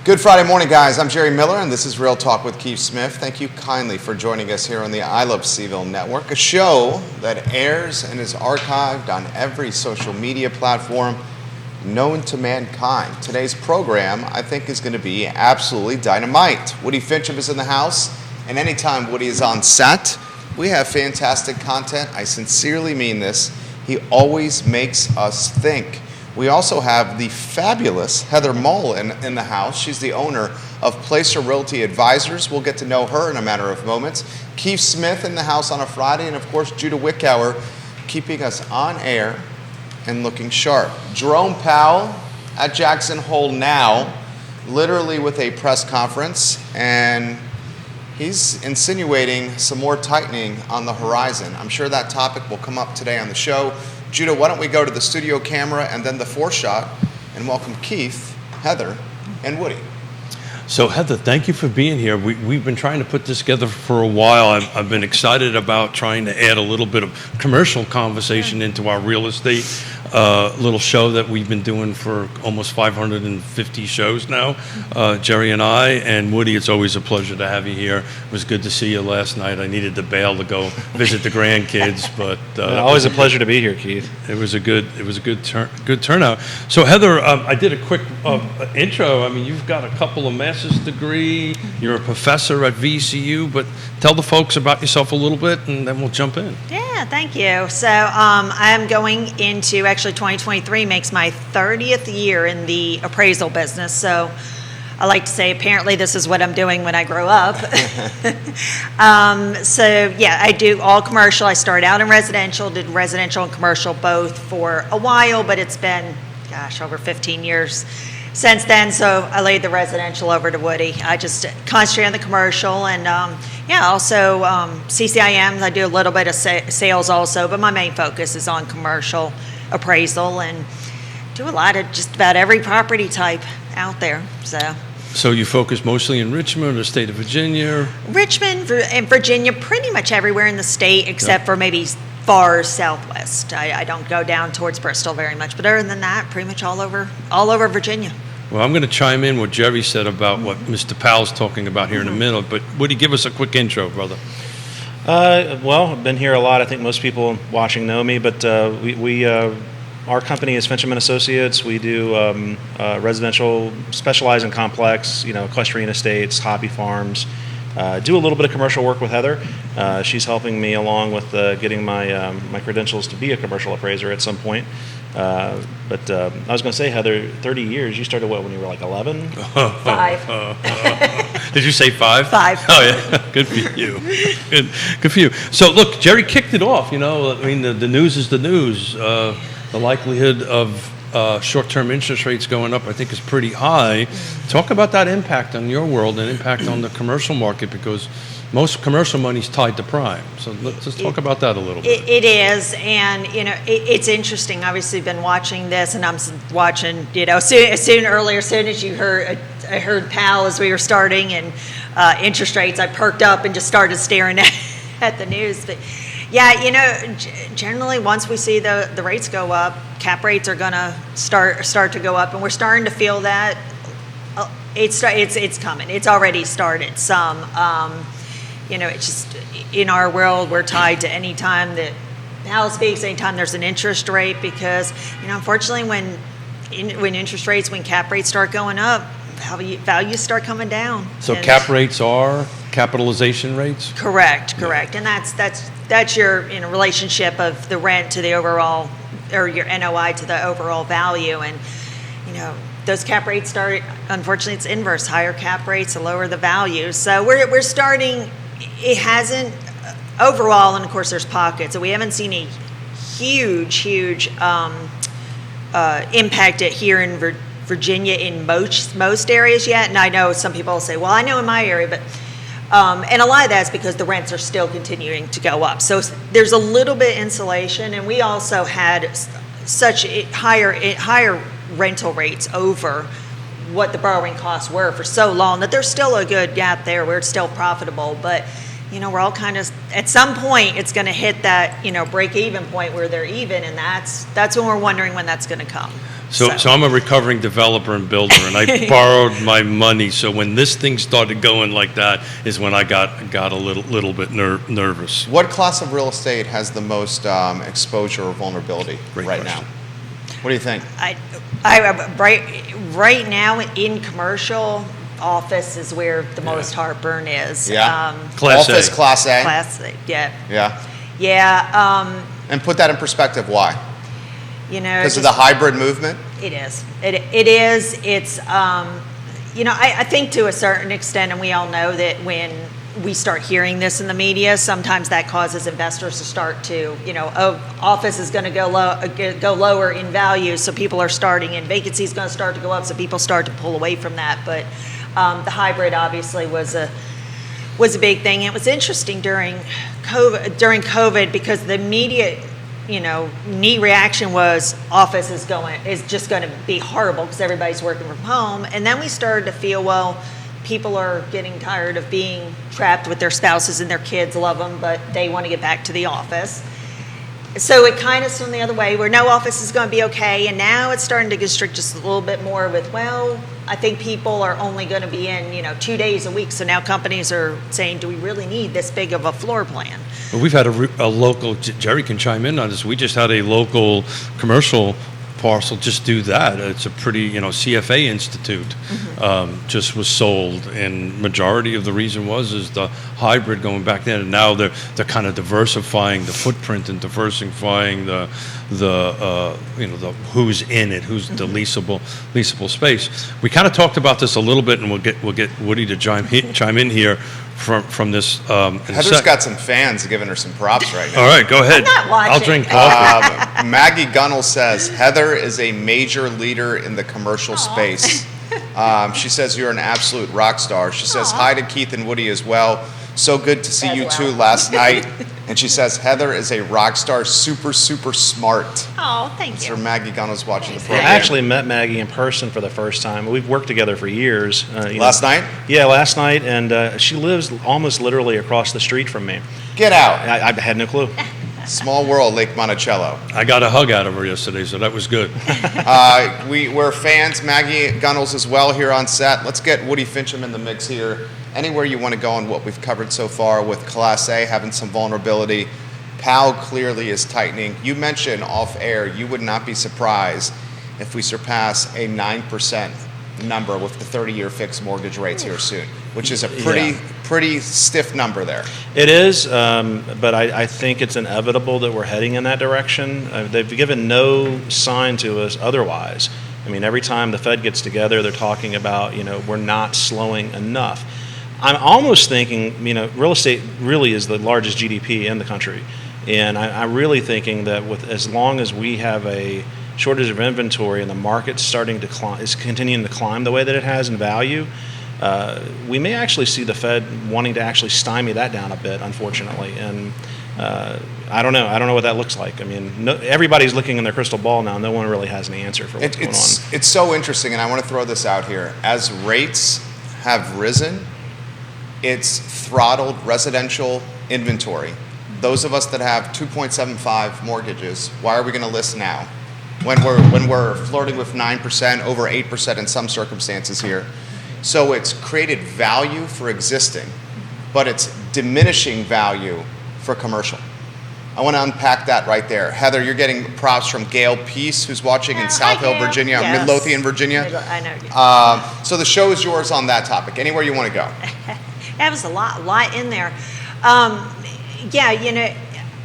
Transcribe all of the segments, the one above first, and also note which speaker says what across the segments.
Speaker 1: Good Friday morning, guys. I'm Jerry Miller, and this is Real Talk with Keith Smith. Thank you kindly for joining us here on the I Love CVille Network, a show that airs and is archived on every social media platform known to mankind. Today's program, I think, is going to be absolutely dynamite. Woody Fincham is in the house, and anytime Woody is on set, we have fantastic content. I sincerely mean this. He always makes us think. We also have the fabulous Heather Mull in the house. She's the owner of Placer Realty Advisors. We'll get to know her in a matter of moments. Keith Smith in the house on a Friday, and of course Judah Wickower keeping us on air and looking sharp. Jerome Powell at Jackson Hole now, literally with a press conference, and he's insinuating some more tightening on the horizon. I'm sure that topic will come up today on the show. Judah, why don't we go to the studio camera and then the four-shot and welcome Keith, Heather, and Woody.
Speaker 2: So Heather, thank you for being here. We've been trying to put this together for a while. I've been excited about trying to add a little bit of commercial conversation into our real estate little show that we've been doing for almost 550 shows now, Jerry and I. And Woody, it's always a pleasure to have you here. It was good to see you last night. I needed to bail to go visit the grandkids, but
Speaker 3: always a pleasure to be here, Keith.
Speaker 2: It was a good turnout. So Heather, I did a quick intro. I mean, you've got a couple of master's degree. You're a professor at VCU, but tell the folks about yourself a little bit, and then we'll jump in.
Speaker 4: Yeah, thank you. So I'm going into, actually 2023 makes my 30th year in the appraisal business. So I like to say, apparently this is what I'm doing when I grow up. So yeah, I do all commercial. I started out in residential, did residential and commercial both for a while, but it's been, over 15 years since then. So I laid the residential over to Woody. I just concentrate on the commercial, and also CCIMs. I do a little bit of sales also, but my main focus is on commercial appraisal and do a lot of just about every property type out there. So
Speaker 2: you focus mostly in Richmond or state of Virginia?
Speaker 4: Richmond and Virginia, pretty much everywhere in the state except for maybe far southwest. I don't go down towards Bristol very much, but other than that, pretty much all over Virginia.
Speaker 2: Well, I'm going to chime in what Jerry said about what Mr. Powell's talking about here in a minute, but would you give us a quick intro, brother?
Speaker 3: Well, I've been here a lot. I think most people watching know me, but our company is Fincham & Associates. We do residential, specialize in complex, equestrian estates, hobby farms. Do a little bit of commercial work with Heather. She's helping me along with getting my credentials to be a commercial appraiser at some point. But I was going to say, Heather, 30 years. You started when you were like 11?
Speaker 4: 5.
Speaker 2: Did you say 5?
Speaker 4: 5.
Speaker 2: Oh yeah, good for you. Good for you. So look, Jerry kicked it off. The news is the news. The likelihood of short-term interest rates going up, I think, is pretty high. Talk about that impact on your world and impact on the commercial market, because most commercial money is tied to prime. So let's just talk about that a little bit.
Speaker 4: It is, and it's interesting. Obviously, been watching this, and I'm watching. As soon as you heard, I heard Powell as we were starting, and interest rates. I perked up and just started staring at the news, but. Yeah, generally once we see the rates go up, cap rates are going to start to go up, and we're starting to feel that it's coming. It's already started some. It's just in our world, we're tied to any time that Powell speaks, anytime there's an interest rate, because unfortunately when cap rates start going up, values start coming down.
Speaker 2: So cap rates are capitalization rates?
Speaker 4: Correct, and that's your relationship of the rent to the overall, or your NOI to the overall value, and those cap rates start. Unfortunately, it's inverse. Higher cap rates, the lower the value. So we're starting. It hasn't overall, and of course there's pockets. So we haven't seen a huge impact here in Virginia in most areas yet. And I know some people say, well, I know in my area, but and a lot of that's because the rents are still continuing to go up. So there's a little bit insulation, and we also had such higher rental rates over what the borrowing costs were for so long that there's still a good gap there where it's still profitable. But we're all kind of, at some point, it's going to hit that, break-even point where they're even, and that's when we're wondering when that's going to come.
Speaker 2: So I'm a recovering developer and builder, and I borrowed my money. So when this thing started going like that is when I got a little bit nervous.
Speaker 1: What class of real estate has the most exposure or vulnerability right now? What do you think?
Speaker 4: Right now in commercial, office is where the most heartburn is.
Speaker 1: Yeah.
Speaker 2: Class
Speaker 1: Office,
Speaker 2: A.
Speaker 1: Class A.
Speaker 4: Class A, yeah.
Speaker 1: Yeah.
Speaker 4: Yeah.
Speaker 1: And put that in perspective. Why? Because of the hybrid movement?
Speaker 4: It is. It is. It's, I think to a certain extent, and we all know that when we start hearing this in the media, sometimes that causes investors to start to, office is going to go lower in value, so people are starting, and vacancy is going to start to go up, so people start to pull away from that. But the hybrid obviously was a big thing. It was interesting during COVID because the immediate knee reaction was office is just going to be horrible because everybody's working from home. And then we started to feel, well, people are getting tired of being trapped with their spouses and their kids, love them, but they want to get back to the office. So it kind of swung the other way where no, office is going to be okay. And now it's starting to constrict just a little bit more with, well, I think people are only going to be in, 2 days a week. So now companies are saying, do we really need this big of a floor plan?
Speaker 2: Well, we've had a local, Jerry can chime in on this, we just had a local commercial parcel just do that. It's a pretty, CFA Institute just was sold, and majority of the reason is the hybrid going back then, and now they're kind of diversifying the footprint and diversifying the who's in it, who's the leasable space. We kind of talked about this a little bit, and we'll get Woody to chime in here from this.
Speaker 1: Heather's got some fans giving her some props right now.
Speaker 2: All right, go ahead.
Speaker 4: I'm not watching.
Speaker 2: I'll drink coffee.
Speaker 1: Maggie Gunnell says, Heather is a major leader in the commercial space. She says you're an absolute rock star. She says hi to Keith and Woody as well. So good to see you two last night. And she says Heather is a rock star, super, super smart.
Speaker 4: Oh, thank you.
Speaker 1: So Maggie Gunnell's watching the
Speaker 3: I
Speaker 1: program.
Speaker 3: actually met Maggie in person for the first time. We've worked together for years.
Speaker 1: Last night?
Speaker 3: Yeah, last night, and she lives almost literally across the street from me.
Speaker 1: Get out.
Speaker 3: I had no clue.
Speaker 1: Small world, Lake Monticello.
Speaker 2: I got a hug out of her yesterday, so that was good.
Speaker 1: We're fans, Maggie Gunnell's as well here on set. Let's get Woody Fincham in the mix here. Anywhere you want to go on what we've covered so far with Class A having some vulnerability. PAL clearly is tightening. You mentioned off air, you would not be surprised if we surpass a 9% number with the 30-year fixed mortgage rates here soon, which is a pretty stiff number there.
Speaker 3: It is, but I think it's inevitable that we're heading in that direction. They've given no sign to us otherwise. I mean, every time the Fed gets together, they're talking about, we're not slowing enough. I'm almost thinking, real estate really is the largest GDP in the country. And I'm really thinking that as long as we have a shortage of inventory and the market's starting to climb, is continuing to climb the way that it has in value, we may actually see the Fed wanting to actually stymie that down a bit, unfortunately. And I don't know. I don't know what that looks like. I mean, everybo's looking in their crystal ball now. No one really has an answer for what's going on.
Speaker 1: It's so interesting, and I want to throw this out here. As rates have risen, it's throttled residential inventory. Those of us that have 2.75 mortgages, why are we going to list now? When we're flirting with 9%, over 8% in some circumstances here. So it's created value for existing, but it's diminishing value for commercial. I want to unpack that right there. Heather, you're getting props from Gail Peace, who's watching in South Hill, Virginia,
Speaker 4: yes.
Speaker 1: Midlothian, Virginia.
Speaker 4: I know.
Speaker 1: So the show is yours on that topic. Anywhere you want to go.
Speaker 4: That was a lot in there.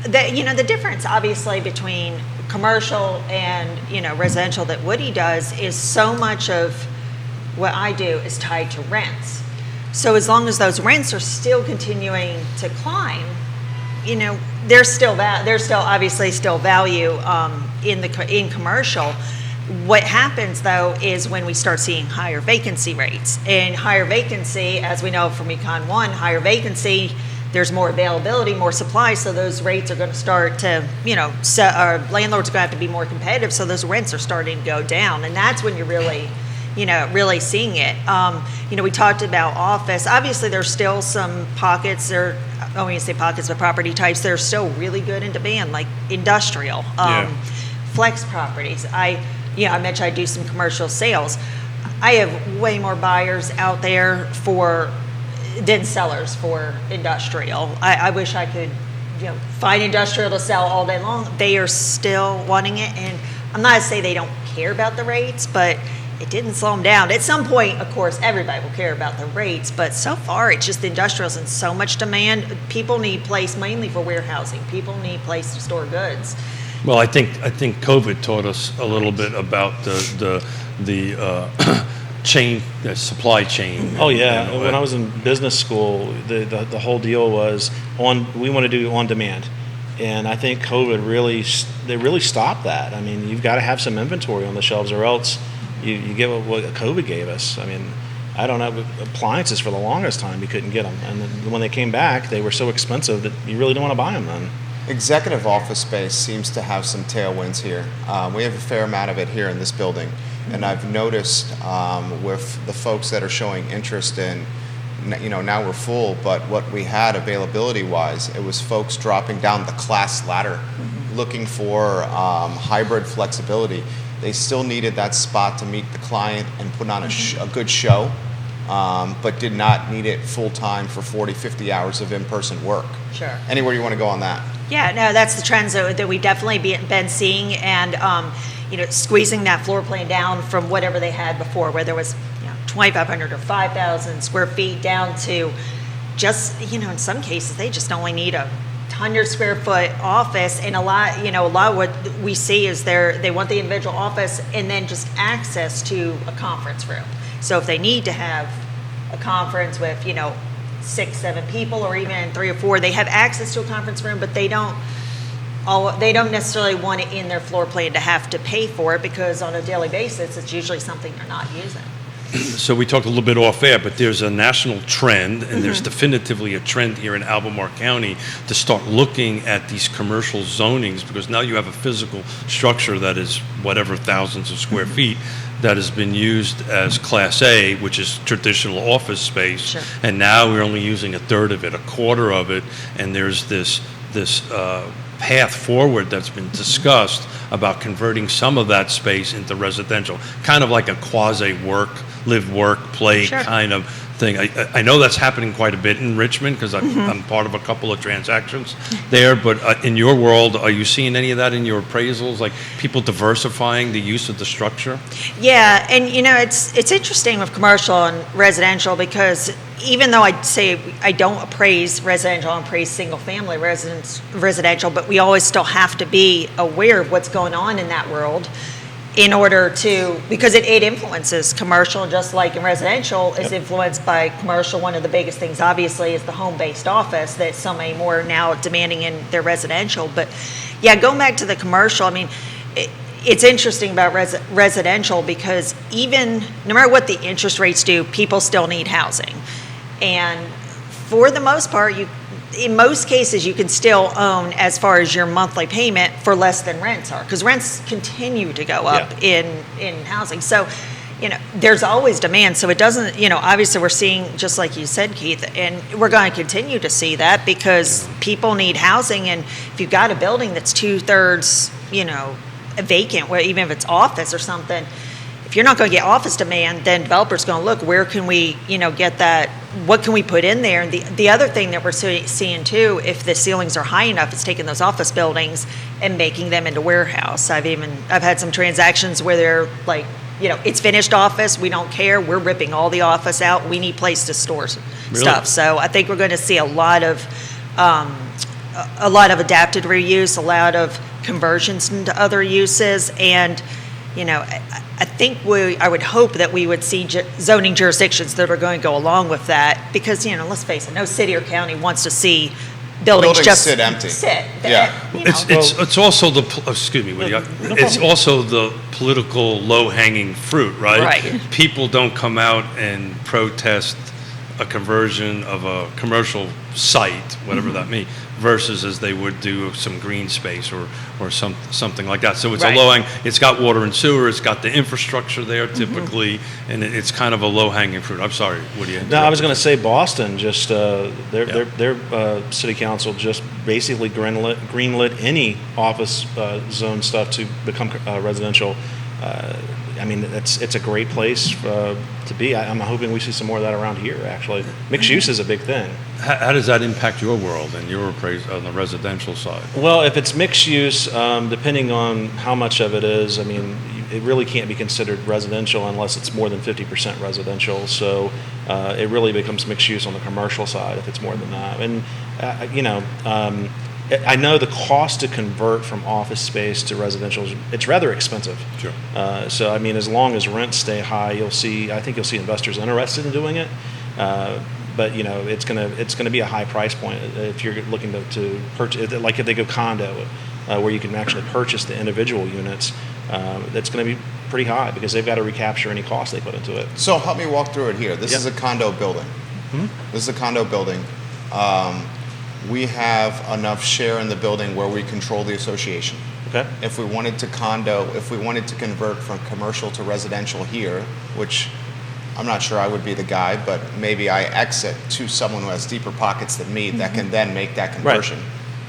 Speaker 4: The difference obviously between commercial and residential that Woody does is so much of what I do is tied to rents. So as long as those rents are still continuing to climb, there's still obviously still value in commercial. What happens though is when we start seeing higher vacancy rates, and higher vacancy, as we know from Econ 1, higher vacancy, there's more availability, more supply, so those rates are going to start to, landlords are going to have to be more competitive, so those rents are starting to go down, and that's when you're really seeing it. We talked about office. Obviously, there's still some pockets there. I won't even say pockets, but property types that are still really good in demand, like industrial, flex properties. I mentioned I do some commercial sales. I have way more buyers out there than sellers for industrial. I wish I could, find industrial to sell all day long. They are still wanting it, and I'm not to say they don't care about the rates, but it didn't slow them down. At some point, of course, everybody will care about the rates, but so far, it's just industrial's in so much demand. People need place mainly for warehousing. People need place to store goods.
Speaker 2: Well, I think COVID taught us a little bit about the chain, the supply chain.
Speaker 3: Oh yeah, when I was in business school, the whole deal was we want to do on demand, and I think COVID really stopped that. I mean, you've got to have some inventory on the shelves, or else you get what COVID gave us. I mean, I don't know, appliances for the longest time you couldn't get them, and then when they came back, they were so expensive that you really don't want to buy them then.
Speaker 1: Executive office space seems to have some tailwinds here. We have a fair amount of it here in this building, and I've noticed with the folks that are showing interest in, now we're full, but what we had availability-wise, it was folks dropping down the class ladder, looking for hybrid flexibility. They still needed that spot to meet the client and put on a good show, but did not need it full-time for 40, 50 hours of in-person work.
Speaker 4: Sure.
Speaker 1: Anywhere you want to go on that?
Speaker 4: Yeah, no, that's the trends that we've definitely been seeing, and squeezing that floor plan down from whatever they had before, where there was 2,500 or 5,000 square feet, down to just in some cases they just only need a 100 square foot office, and a lot of what we see is they want the individual office and then just access to a conference room. So if they need to have a conference with 6, 7 people, or even 3 or 4, they have access to a conference room, but they don't necessarily want it in their floor plan to have to pay for it, because on a daily basis it's usually something they're not using.
Speaker 2: So we talked a little bit off air, but there's a national trend, and there's definitively a trend here in Albemarle County to start looking at these commercial zonings, because now you have a physical structure that is whatever thousands of square feet that has been used as Class A, which is traditional office space,
Speaker 4: Sure.
Speaker 2: and now we're only using a third of it, a quarter of it, and there's this path forward that's been discussed about converting some of that space into residential, kind of like a quasi live, work, play
Speaker 4: Sure.
Speaker 2: kind of thing. I know that's happening quite a bit in Richmond, because I'm part of a couple of transactions there, but in your world, are you seeing any of that in your appraisals, like people diversifying the use of the structure?
Speaker 4: Yeah, and it's interesting with commercial and residential, because even though I'd say I don't appraise residential, I appraise single family residential, but we always still have to be aware of what's going on in that world, in order to, because it influences commercial, just like in residential is influenced by commercial. One of the biggest things, obviously, is the home-based office that so many more are now demanding in their residential. But yeah, going back to the commercial, I mean, it's interesting about residential, because even no matter what the interest rates do, people still need housing. And for the most part, in most cases, you can still own as far as your monthly payment for less than rents are, because rents continue to go up in housing. So, there's always demand. So it doesn't, obviously we're seeing, just like you said, Keith, and we're going to continue to see that, because people need housing. And if you've got a building that's 2/3, vacant, where even if it's office or something, if you're not going to get office demand, then developers going to look, where can we, get that, what can we put in there? And the other thing that we're seeing too, if the ceilings are high enough, is taking those office buildings and making them into warehouse. I've had some transactions where they're like, it's finished office, we don't care, we're ripping all the office out, we need place to store stuff. So I think we're going to see a lot of adapted reuse, a lot of conversions into other uses, and I think I would hope that we would see zoning jurisdictions that are going to go along with that, because let's face it, no city or county wants to see buildings just
Speaker 1: sit empty.
Speaker 4: Yeah.
Speaker 2: It's also it's also the political low-hanging fruit, right?
Speaker 4: Right.
Speaker 2: People don't come out and protest a conversion of a commercial site, whatever that means, versus as they would do some green space or something like that. So it's
Speaker 4: Right.
Speaker 2: a low-hang, it's got water and sewer, it's got the infrastructure there typically, and it's kind of a low-hanging fruit. I'm sorry, what do you?
Speaker 3: No, I was going to say Boston, just their city council just basically greenlit any office zone stuff to become residential. I mean, it's a great place to be. I'm hoping we see some more of that around here, actually. Mixed use is a big thing.
Speaker 2: How does that impact your world and your appraisal on the residential side?
Speaker 3: Well, if it's mixed use, depending on how much of it is, I mean, it really can't be considered residential unless it's more than 50% residential. So it really becomes mixed use on the commercial side if it's more than that. And, I know the cost to convert from office space to residential, it's rather expensive.
Speaker 2: Sure.
Speaker 3: So, I mean, as long as rents stay high, I think you'll see investors interested in doing it. But it's gonna be a high price point if you're looking to purchase. Like if they go condo, where you can actually purchase the individual units, that's going to be pretty high because they've got to recapture any cost they put into it.
Speaker 1: So help me walk through it here. This
Speaker 3: Yep.
Speaker 1: is a condo building. This is a condo building. We have enough share in the building where we control the association.
Speaker 3: Okay.
Speaker 1: If we wanted to convert from commercial to residential here, which I'm not sure I would be the guy, but maybe I exit to someone who has deeper pockets than me that can then make that conversion.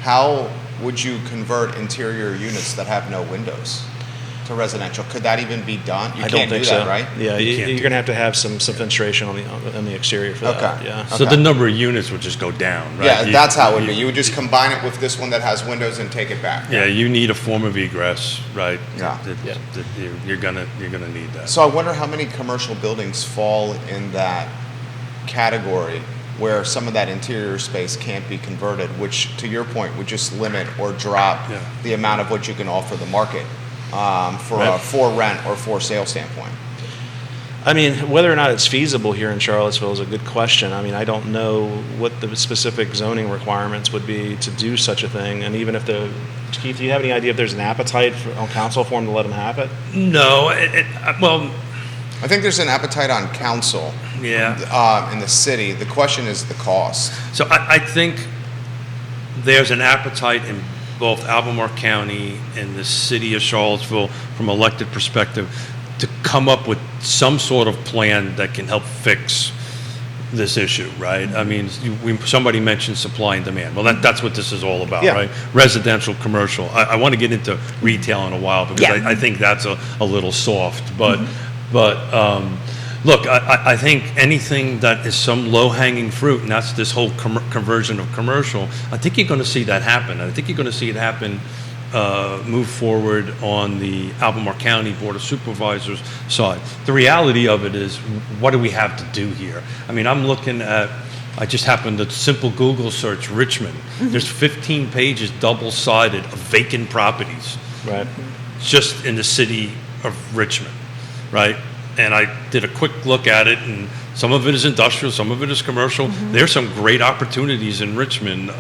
Speaker 1: How would you convert interior units that have no windows to residential? Could that even be done? You
Speaker 3: I
Speaker 1: can't
Speaker 3: don't think
Speaker 1: do that,
Speaker 3: so.
Speaker 1: right?
Speaker 3: Yeah,
Speaker 2: You can't
Speaker 3: you're
Speaker 2: do
Speaker 3: going to have some fenestration on the exterior for that.
Speaker 1: Okay.
Speaker 3: Yeah.
Speaker 2: So
Speaker 1: Okay.
Speaker 2: the number of units would just go down, right?
Speaker 1: Yeah, that's how it would be. You would just combine it with this one that has windows and take it back.
Speaker 2: Yeah, you need a form of egress, right?
Speaker 1: Yeah.
Speaker 2: You're gonna need that.
Speaker 1: So I wonder how many commercial buildings fall in that category where some of that interior space can't be converted, which to your point would just limit or drop
Speaker 2: Yeah.
Speaker 1: the amount of what you can offer the market for a
Speaker 2: Right.
Speaker 1: for rent or for sale standpoint.
Speaker 3: I mean, whether or not it's feasible here in Charlottesville is a good question. I mean, I don't know what the specific zoning requirements would be to do such a thing. And even if Keith, do you have any idea if there's an appetite on council for them to let them have it?
Speaker 2: No, well,
Speaker 1: I think there's an appetite on council
Speaker 2: yeah.
Speaker 1: in the city. The question is the cost.
Speaker 2: So I think there's an appetite in both Albemarle County and the city of Charlottesville, from elected perspective, to come up with some sort of plan that can help fix this issue, right? I mean, somebody mentioned supply and demand. Well, that's what this is all about,
Speaker 1: Yeah.
Speaker 2: right? Residential, commercial. I want to get into retail in a while because
Speaker 4: Yeah.
Speaker 2: I think that's a little soft. But look, I think anything that is some low-hanging fruit, and that's this whole conversion of commercial, I think you're going to see that happen. I think you're going to see it happen, move forward on the Albemarle County Board of Supervisors side. The reality of it is, what do we have to do here? I mean, I'm looking at, I just happened to simple Google search Richmond. There's 15 pages double-sided of vacant properties
Speaker 3: Right.
Speaker 2: just in the city of Richmond, right? And I did a quick look at it, and some of it is industrial, some of it is commercial. There's some great opportunities in Richmond.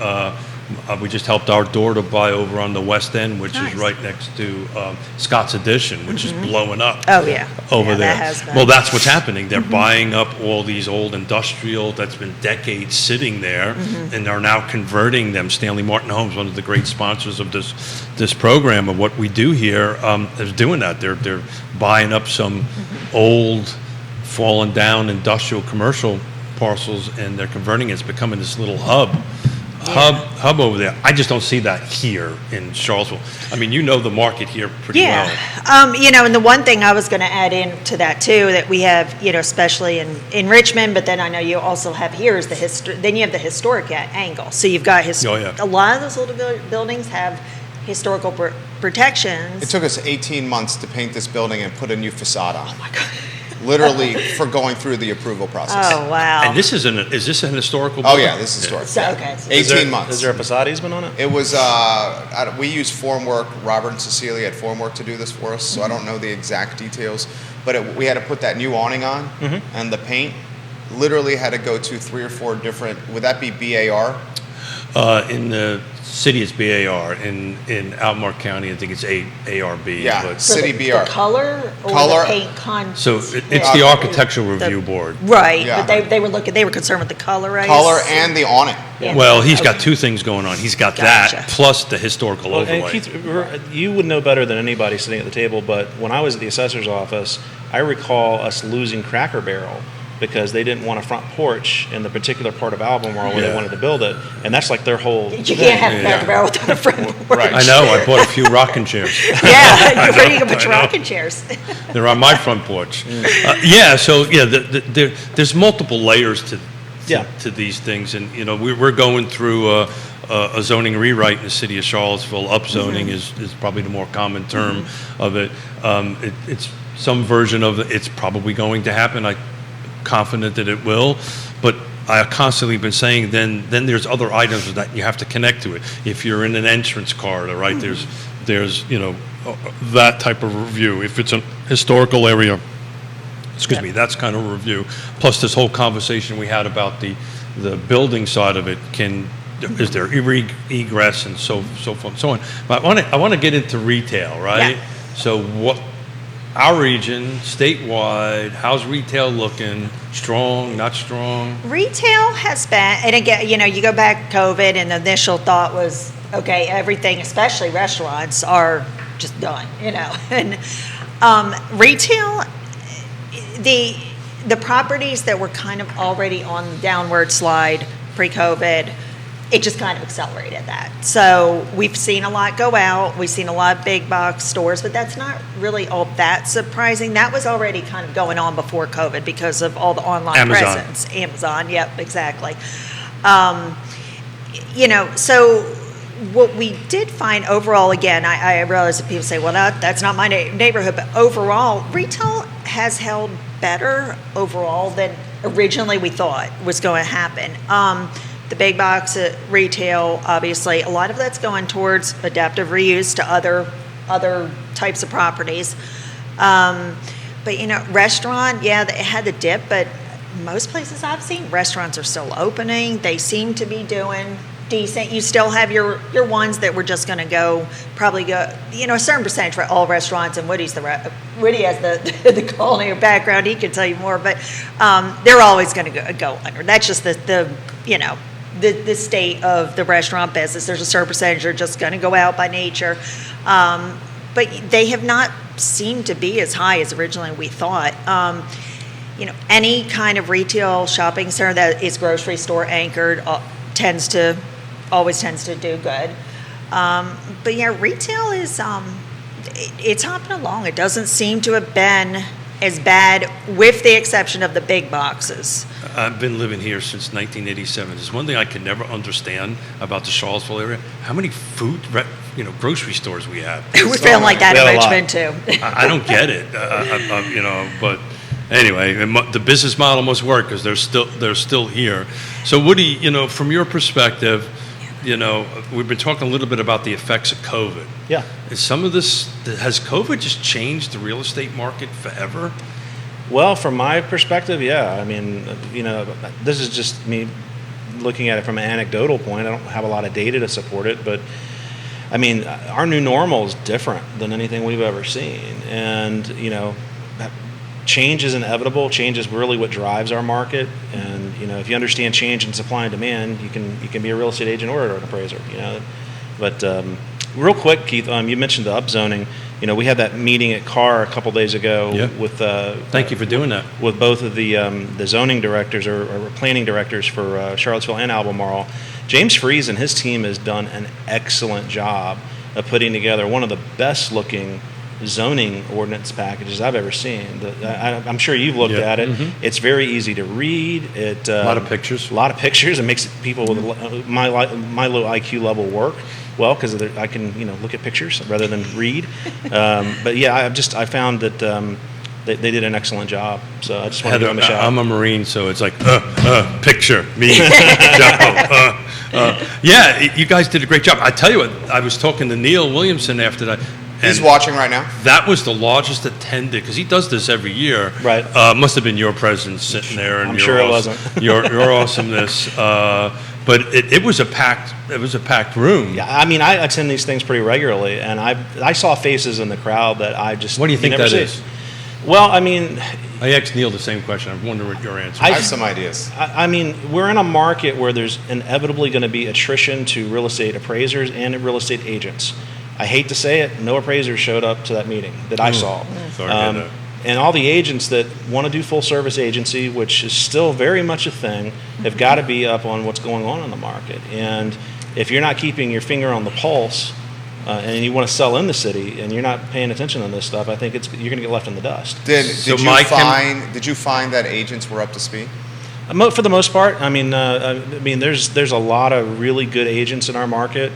Speaker 2: We just helped our daughter buy over on the West End, which
Speaker 4: Nice.
Speaker 2: is right next to Scott's Addition, which is blowing up.
Speaker 4: Oh, yeah.
Speaker 2: Over
Speaker 4: Yeah,
Speaker 2: there.
Speaker 4: that has been.
Speaker 2: Well, that's what's happening. They're buying up all these old industrial that's been decades sitting there, and they're now converting them. Stanley Martin Homes, one of the great sponsors of this program of what we do here, is doing that. They're buying up some old, fallen down industrial commercial parcels, and they're converting it. It's becoming this little hub hub over there. I just don't see that here in Charlottesville. I mean, you know the market here pretty well.
Speaker 4: And the one thing I was going to add into that too, that we have, especially in Richmond, but then I know you also have here is then you have the historic angle. So you've got a lot of those older buildings have historical protections.
Speaker 1: It took us 18 months to paint this building and put a new facade on. Oh my God. Literally for going through the approval process.
Speaker 4: Oh, wow.
Speaker 2: And is this an historical
Speaker 1: Oh
Speaker 2: building?
Speaker 1: yeah, this is historic.
Speaker 4: So,
Speaker 1: Yeah.
Speaker 4: okay. So
Speaker 1: 18 months.
Speaker 3: Is there a facade easement on it?
Speaker 1: It was, we used Formwork. Robert and Cecilia at Formwork to do this for us, so I don't know the exact details. But we had to put that new awning on, and the paint literally had to go to 3 or 4 different, would that be BAR?
Speaker 2: In the city, it's BAR. In Albemarle County, I think it's ARB.
Speaker 1: Yeah.
Speaker 2: But,
Speaker 1: City BR.
Speaker 4: The color or
Speaker 1: Color.
Speaker 4: the paint
Speaker 2: so it's the Architectural Review Board.
Speaker 4: Right,
Speaker 1: Yeah.
Speaker 4: but they were concerned with the color, right?
Speaker 1: Color and the awning.
Speaker 4: Yeah.
Speaker 2: Well, he's got two things going on. He's got
Speaker 4: Gotcha.
Speaker 2: that plus the historical
Speaker 3: Well,
Speaker 2: overlay.
Speaker 3: and Keith, you would know better than anybody sitting at the table, but when I was at the assessor's office, I recall us losing Cracker Barrel because they didn't want a front porch in the particular part of Albemarle where they
Speaker 2: Yeah.
Speaker 3: wanted to build it, and that's like their whole
Speaker 4: You can't have Cracker Barrel without a front porch.
Speaker 1: Right.
Speaker 2: I know. I bought a few rocking chairs.
Speaker 4: Yeah, where are you going to put your
Speaker 2: I know.
Speaker 4: rocking chairs?
Speaker 2: They're on my front porch. There's multiple layers to these things, and we're going through a zoning rewrite in the city of Charlottesville. Upzoning is probably the more common term of it. It's some version of it. It's probably going to happen. I'm confident that it will, but I constantly been saying then there's other items that you have to connect to it. If you're in an entrance corridor, right? There's that type of review. If it's a historical area, that's kind of a review. Plus this whole conversation we had about the building side of it. Is there egress and so forth and so on. But I want to get into retail, right?
Speaker 4: Yeah.
Speaker 2: So what our region, statewide, how's retail looking? Strong, not strong?
Speaker 4: Retail has been, and again, you go back COVID, and the initial thought was, okay, everything, especially restaurants, are just done, And retail, the properties that were kind of already on the downward slide pre-COVID, it just kind of accelerated that. So we've seen a lot go out. We've seen a lot of big box stores, but that's not really all that surprising. That was already kind of going on before COVID because of all the online
Speaker 2: Amazon.
Speaker 4: presence. Amazon, yep, exactly. So what we did find overall, again, I realize that people say, well, that's not my neighborhood, but overall, retail has held better overall than originally we thought was going to happen. The big box retail, obviously, a lot of that's going towards adaptive reuse to other types of properties. But restaurant, yeah, they had the dip, but most places I've seen, restaurants are still opening. They seem to be doing decent. You still have your ones that were just going to probably go, a certain percentage for all restaurants, and Woody has the culinary background, he can tell you more, but they're always going to go under. That's just the state of the restaurant business. There's a certain percentage that are just going to go out by nature. But they have not seemed to be as high as originally we thought. Any kind of retail shopping center that is grocery store anchored always tends to do good. But yeah, retail is, it's hopping along. It doesn't seem to have been as bad, with the exception of the big boxes.
Speaker 2: I've been living here since 1987. There's one thing I could never understand about the Charlottesville area: how many grocery stores we have.
Speaker 4: We're feeling like that
Speaker 3: We
Speaker 4: in
Speaker 3: have a lot.
Speaker 4: Richmond too.
Speaker 2: I don't get it. But anyway, the business model must work because they're still here. So Woody, from your perspective, we've been talking a little bit about the effects of COVID.
Speaker 3: Yeah.
Speaker 2: Has COVID just changed the real estate market forever?
Speaker 3: Well, from my perspective, yeah. I mean, this is just me looking at it from an anecdotal point. I don't have a lot of data to support it, but I mean, our new normal is different than anything we've ever seen. And, change is inevitable. Change is really what drives our market. And, if you understand change in supply and demand, you can be a real estate agent or an appraiser, But real quick, Keith, you mentioned the upzoning. We had that meeting at Carr a couple days ago with.
Speaker 2: Thank you for doing that.
Speaker 3: With both of the zoning directors or planning directors for Charlottesville and Albemarle. James Freeze and his team has done an excellent job of putting together one of the best looking zoning ordinance packages I've ever seen. I'm sure you've looked at it. Mm-hmm. It's very easy to read. A lot of pictures. It makes people with my low IQ level work well because I can look at pictures rather than read. But yeah, I found that they did an excellent job. So I just want to give them a shout.
Speaker 2: I'm a Marine, so it's like picture me. Yeah, you guys did a great job. I tell you what, I was talking to Neil Williamson after that. And
Speaker 1: watching right now.
Speaker 2: that was the largest attended, because he does this every year.
Speaker 3: Right.
Speaker 2: Must have been your presence sitting there, and
Speaker 3: I'm sure it wasn't.
Speaker 2: your awesomeness. But it was a packed room.
Speaker 3: Yeah, I mean, I attend these things pretty regularly, and I saw faces in the crowd that I just
Speaker 2: What do you think
Speaker 3: never
Speaker 2: that
Speaker 3: see.
Speaker 2: is?
Speaker 3: Well, I mean,
Speaker 2: I asked Neil the same question. I wonder what your answer
Speaker 1: I
Speaker 2: is.
Speaker 1: have some ideas.
Speaker 3: I mean, we're in a market where there's inevitably going to be attrition to real estate appraisers and real estate agents. I hate to say it, no appraisers showed up to that meeting that I saw.
Speaker 2: Sorry to hear that.
Speaker 3: And all the agents that want to do full service agency, which is still very much a thing, have got to be up on what's going on in the market. And if you're not keeping your finger on the pulse, and you want to sell in the city, and you're not paying attention to this stuff, I think you're going to get left in the dust.
Speaker 1: Did you
Speaker 2: So
Speaker 1: find that agents were up to speed?
Speaker 3: For the most part, I mean, there's a lot of really good agents in our market.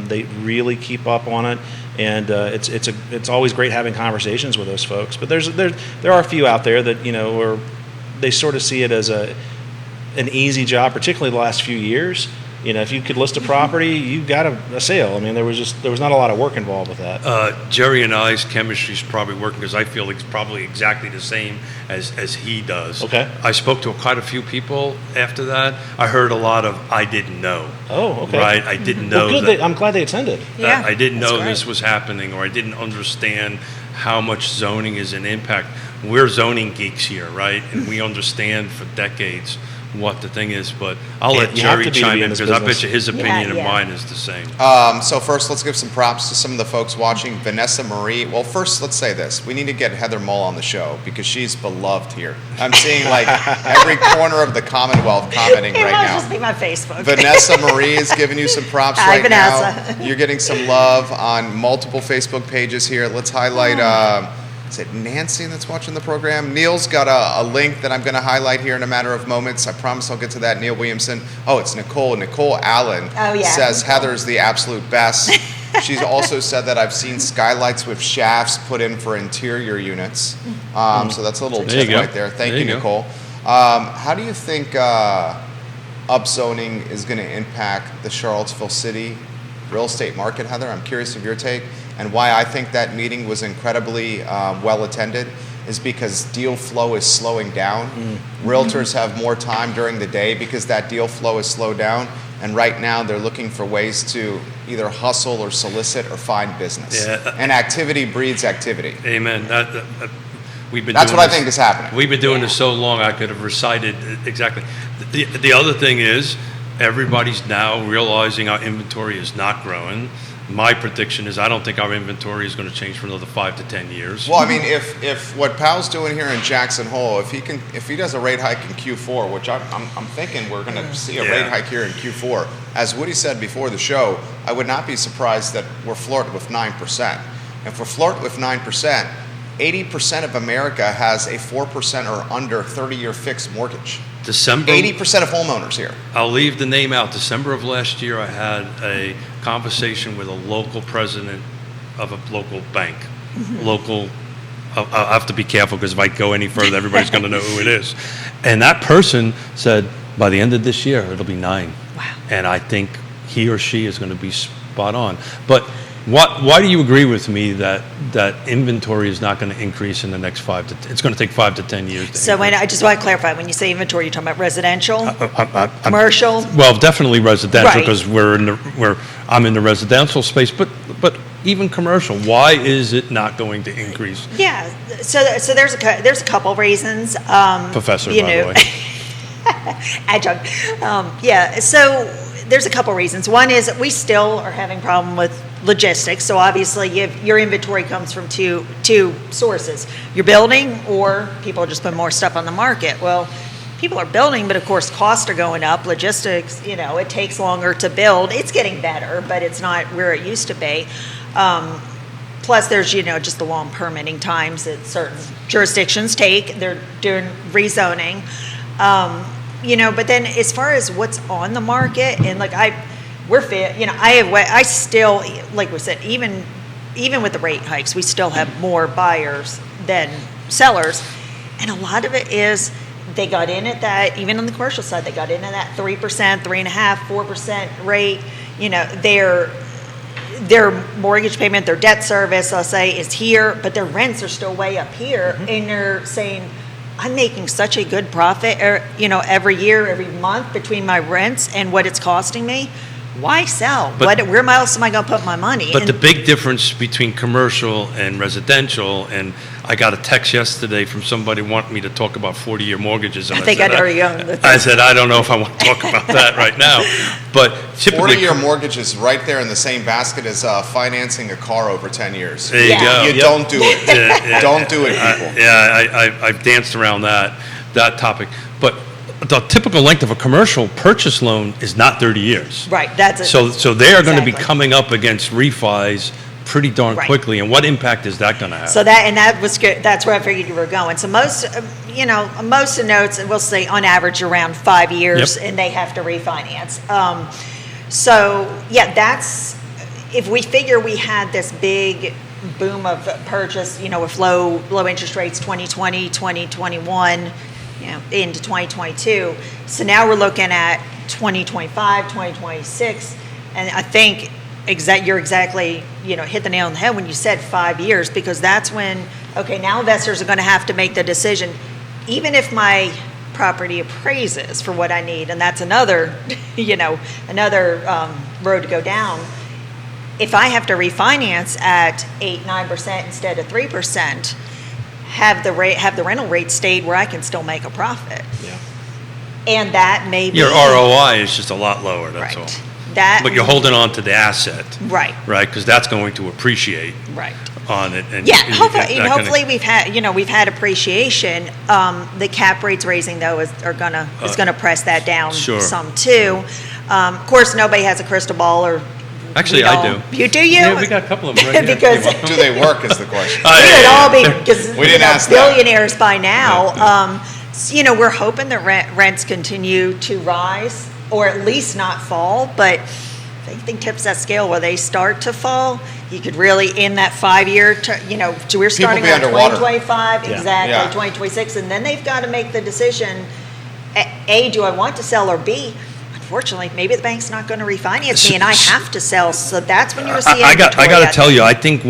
Speaker 3: They really keep up on it, and it's always great having conversations with those folks. But there are a few out there that where they sort of see it as an easy job, particularly the last few years. If you could list a property, you got a sale. I mean, there was not a lot of work involved with that.
Speaker 2: Jerry and I's chemistry is probably working because I feel it's probably exactly the same as he does.
Speaker 3: Okay.
Speaker 2: I spoke to quite a few people after that. I heard a lot of I didn't know.
Speaker 3: Oh, okay.
Speaker 2: Right, I didn't know.
Speaker 3: Well, good. I'm glad they attended.
Speaker 4: Yeah,
Speaker 2: I didn't
Speaker 4: that's
Speaker 2: know
Speaker 4: great.
Speaker 2: this was happening, or I didn't understand how much zoning is an impact. We're zoning geeks here, right? And we understand for decades what the thing is, but I'll let
Speaker 3: You have
Speaker 2: Jerry
Speaker 3: to be
Speaker 2: chime
Speaker 3: in
Speaker 2: in
Speaker 3: this
Speaker 2: because I
Speaker 3: business.
Speaker 2: bet you his opinion
Speaker 4: Yeah.
Speaker 2: and mine is the same.
Speaker 1: So first, let's give some props to some of the folks watching. Vanessa Marie. Well, first, let's say this. We need to get Heather Mull on the show because she's beloved here. I'm seeing like every corner of the Commonwealth commenting
Speaker 4: It
Speaker 1: right
Speaker 4: must
Speaker 1: now.
Speaker 4: just be my Facebook.
Speaker 1: Vanessa Marie is giving you some props
Speaker 4: Hi,
Speaker 1: right
Speaker 4: Vanessa.
Speaker 1: now. You're getting some love on multiple Facebook pages here. Let's highlight, is it Nancy that's watching the program? Neil's got a link that I'm going to highlight here in a matter of moments. I promise I'll get to that. Neil Williamson. Oh, it's Nicole. Nicole Allen
Speaker 4: Oh, yeah.
Speaker 1: says Heather's the absolute best. She's also said that I've seen skylights with shafts put in for interior units. So that's a little
Speaker 2: There you
Speaker 1: tip
Speaker 2: go.
Speaker 1: right there. Thank
Speaker 2: There
Speaker 1: you,
Speaker 2: you go.
Speaker 1: Nicole. How do you think upzoning is going to impact the Charlottesville city real estate market, Heather? I'm curious of your take, and why I think that meeting was incredibly well attended is because deal flow is slowing down. Realtors have more time during the day because that deal flow is slowed down, and right now they're looking for ways to either hustle or solicit or find business.
Speaker 2: Yeah.
Speaker 1: And activity breeds activity.
Speaker 2: Amen. We've been
Speaker 1: That's
Speaker 2: doing
Speaker 1: what I
Speaker 2: this-
Speaker 1: think is happening.
Speaker 2: We've been doing this so long, I could have recited exactly. The other thing is, everybody's now realizing our inventory is not growing. My prediction is I don't think our inventory is going to change for another 5 to 10 years.
Speaker 1: Well, I mean, if what Powell's doing here in Jackson Hole, if he does a rate hike in Q4, which I'm thinking we're going to see a
Speaker 2: Yeah.
Speaker 1: rate hike here in Q4, as Woody said before the show, I would not be surprised that we're flirting with 9%. If we're flirting with 9%, 80% of America has a 4% or under 30-year fixed mortgage.
Speaker 2: December,
Speaker 1: 80% of homeowners here.
Speaker 2: I'll leave the name out. December of last year, I had a conversation with a local president of a local bank. I'll have to be careful because if I go any further, everybody's going to know who it is. And that person said, by the end of this year, it'll be 9.
Speaker 4: Wow.
Speaker 2: And I think he or she is going to be spot on. But why do you agree with me that inventory is not going to increase in the next it's going to take 5 to 10 years to
Speaker 4: So
Speaker 2: increase?
Speaker 4: I just want to clarify, when you say inventory, you're talking about residential,
Speaker 2: I'm-
Speaker 4: commercial?
Speaker 2: Well, definitely residential
Speaker 4: Right.
Speaker 2: because I'm in the residential space, but even commercial. Why is it not going to increase?
Speaker 4: Yeah, so there's a couple reasons.
Speaker 2: Professor,
Speaker 4: you
Speaker 2: by
Speaker 4: know,
Speaker 2: the way.
Speaker 4: Adjunct. So there's a couple reasons. One is we still are having problem with logistics. So obviously your inventory comes from two sources. You're building, or people are just putting more stuff on the market. Well, people are building, but of course costs are going up. Logistics, it takes longer to build. It's getting better, but it's not where it used to be. Plus, there's, just the long permitting times that certain jurisdictions take. They're doing rezoning. But then as far as what's on the market, and I still, like we said, even with the rate hikes, we still have more buyers than sellers. And a lot of it is they got in at that, even on the commercial side, they got in at that 3%, 3.5%, 4% rate. their mortgage payment, their debt service, I'll say, is here, but their rents are still way up here, and they're saying, I'm making such a good profit, every year, every month between my rents and what it's costing me. Why sell? Where else am I going to put my money?
Speaker 2: But the big difference between commercial and residential, and I got a text yesterday from somebody wanting me to talk about 40-year mortgages. And
Speaker 4: I think I'd already own the thing.
Speaker 2: I said, I don't know if I want to talk about that right now. But typically,
Speaker 1: 40-year mortgage is right there in the same basket as financing a car over 10 years.
Speaker 2: There you go.
Speaker 1: You don't do it. Don't do it, people.
Speaker 2: I've danced around that topic. But the typical length of a commercial purchase loan is not 30 years.
Speaker 4: Right, that's it.
Speaker 2: So they are going to be
Speaker 4: Exactly.
Speaker 2: coming up against refis pretty darn
Speaker 4: Right.
Speaker 2: quickly. And what impact is that going to have?
Speaker 4: So that was good. That's where I figured you were going. So most of the notes, we'll say on average around 5 years,
Speaker 2: Yep.
Speaker 4: and they have to refinance. That's if we figure we had this big boom of purchase, with low interest rates, 2020, 2021, into 2022. So now we're looking at 2025, 2026, and I think you're exactly, hit the nail on the head when you said 5 years, because that's when, now investors are going to have to make the decision, even if my property appraises for what I need, and that's another, road to go down. If I have to refinance at 8-9% instead of 3%, have the rental rate stayed where I can still make a profit.
Speaker 3: Yeah.
Speaker 4: And that may be
Speaker 2: Your ROI is just a lot lower, that's all.
Speaker 4: That,
Speaker 2: But you're holding on to the asset,
Speaker 4: right,
Speaker 2: right? Because that's going to appreciate
Speaker 4: right.
Speaker 2: on it. And
Speaker 4: Yeah,
Speaker 2: and
Speaker 4: hopefully,
Speaker 2: that
Speaker 4: hopefully we've had appreciation. The cap rates raising though is gonna press that down
Speaker 2: Sure.
Speaker 4: some too. Of course, nobody has a crystal ball or.
Speaker 2: Actually,
Speaker 4: we
Speaker 2: I
Speaker 4: don't.
Speaker 2: do.
Speaker 4: You do you?
Speaker 2: Yeah, we got a couple of them right here.
Speaker 4: Because
Speaker 1: Do they work is the question.
Speaker 2: Oh,
Speaker 4: we
Speaker 2: yeah,
Speaker 4: would
Speaker 2: yeah,
Speaker 4: all
Speaker 2: yeah.
Speaker 4: be because
Speaker 1: We didn't ask that.
Speaker 4: billionaires by now. We're hoping that rents continue to rise or at least not fall. But if anything tips that scale where they start to fall, you could really in that 5 year. We're starting
Speaker 1: be
Speaker 4: on
Speaker 1: underwater.
Speaker 4: 2025
Speaker 3: Yeah.
Speaker 4: exactly,
Speaker 1: Yeah.
Speaker 4: 2026, and then they've got to make the decision. A, do I want to sell, or B, unfortunately, maybe the bank's not going to refinance me, and I have to sell. So that's when you will see.
Speaker 2: I got
Speaker 4: inventory
Speaker 2: to tell you, I think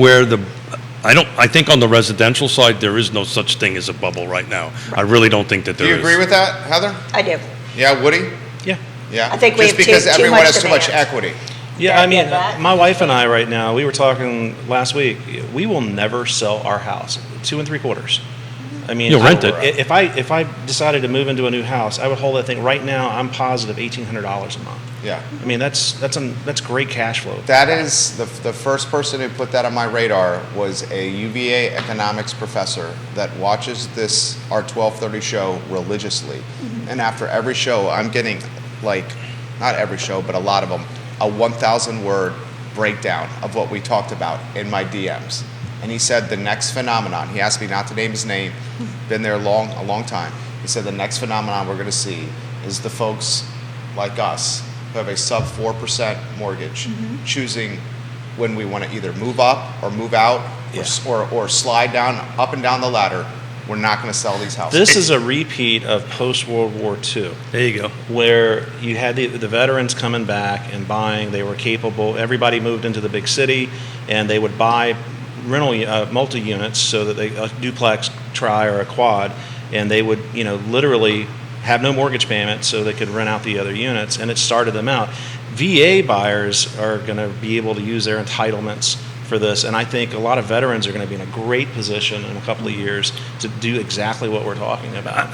Speaker 2: I think on the residential side, there is no such thing as a bubble right now. I really don't think that
Speaker 1: Do
Speaker 2: there
Speaker 1: you
Speaker 2: is.
Speaker 1: agree with that, Heather?
Speaker 4: I do.
Speaker 1: Yeah, Woody?
Speaker 3: Yeah.
Speaker 1: Yeah.
Speaker 4: I think we
Speaker 1: Just
Speaker 4: have
Speaker 1: because
Speaker 4: too
Speaker 1: everyone
Speaker 4: much
Speaker 1: has too much
Speaker 4: demand.
Speaker 1: equity.
Speaker 3: Yeah, I mean,
Speaker 4: that.
Speaker 3: my wife and I right now, we were talking last week, we will never sell our house, 2 3/4. I mean,
Speaker 2: You'll rent it.
Speaker 3: If I decided to move into a new house, I would hold that thing right now. I'm positive $1,800 a month.
Speaker 1: Yeah.
Speaker 3: I mean, that's great cash flow.
Speaker 1: That is, the first person who put that on my radar was a UVA economics professor that watches our 1230 show religiously. And after every show, I'm getting, not every show, but a lot of them, a 1,000 word breakdown of what we talked about in my DMs. And he said the next phenomenon, he asked me not to name his name, been there a long time. He said the next phenomenon we're going to see is the folks like us who have a sub 4% mortgage choosing when we want to either move up or move out or slide up and down the ladder. We're not going to sell these houses.
Speaker 3: This is a repeat of post-World War II.
Speaker 2: There you go.
Speaker 3: Where you had the veterans coming back and buying. They were capable. Everybody moved into the big city, and they would buy rental multi-units, so that a duplex, tri, or a quad, and they would literally have no mortgage payment, so they could rent out the other units, and it started them out. VA buyers are going to be able to use their entitlements for this, and I think a lot of veterans are going to be in a great position in a couple of years to do exactly what we're talking about.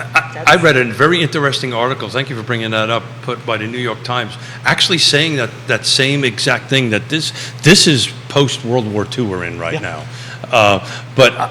Speaker 2: I read a very interesting article, thank you for bringing that up, put by the New York Times, actually saying that same exact thing, that this is post-World War II we're in right now. But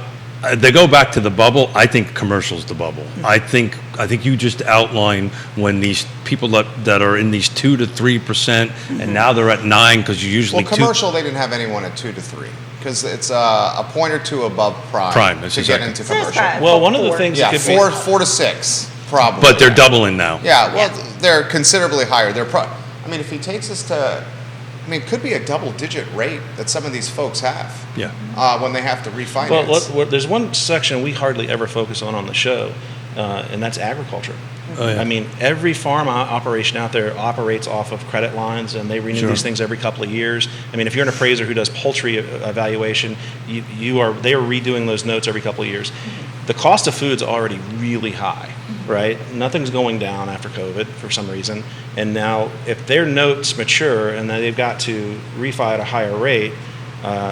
Speaker 2: they go back to the bubble. I think commercial's the bubble. I think you just outlined when these people that are in these 2 to 3%, and now they're at 9 because you usually
Speaker 1: commercial, they didn't have anyone at 2 to 3 because it's a point or two above prime
Speaker 2: that's
Speaker 1: to
Speaker 2: exactly.
Speaker 1: get into
Speaker 4: Says
Speaker 1: commercial.
Speaker 4: prime.
Speaker 3: Well, one of the
Speaker 4: Four.
Speaker 3: things
Speaker 1: Yeah,
Speaker 3: that could
Speaker 1: 4 to 6 probably.
Speaker 2: But they're doubling now.
Speaker 1: Yeah, well, they're considerably higher. If he takes us to, it could be a double-digit rate that some of these folks have.
Speaker 2: Yeah.
Speaker 1: When they have to refinance.
Speaker 3: Well, there's one section we hardly ever focus on the show, and that's agriculture.
Speaker 2: Oh, yeah.
Speaker 3: I mean, every farm operation out there operates off of credit lines, and they renew
Speaker 2: Sure.
Speaker 3: these things every couple of years. I mean, if you're an appraiser who does poultry evaluation, they are redoing those notes every couple of years. The cost of food's already really high, right? Nothing's going down after COVID for some reason, and now if their notes mature and then they've got to refi at a higher rate,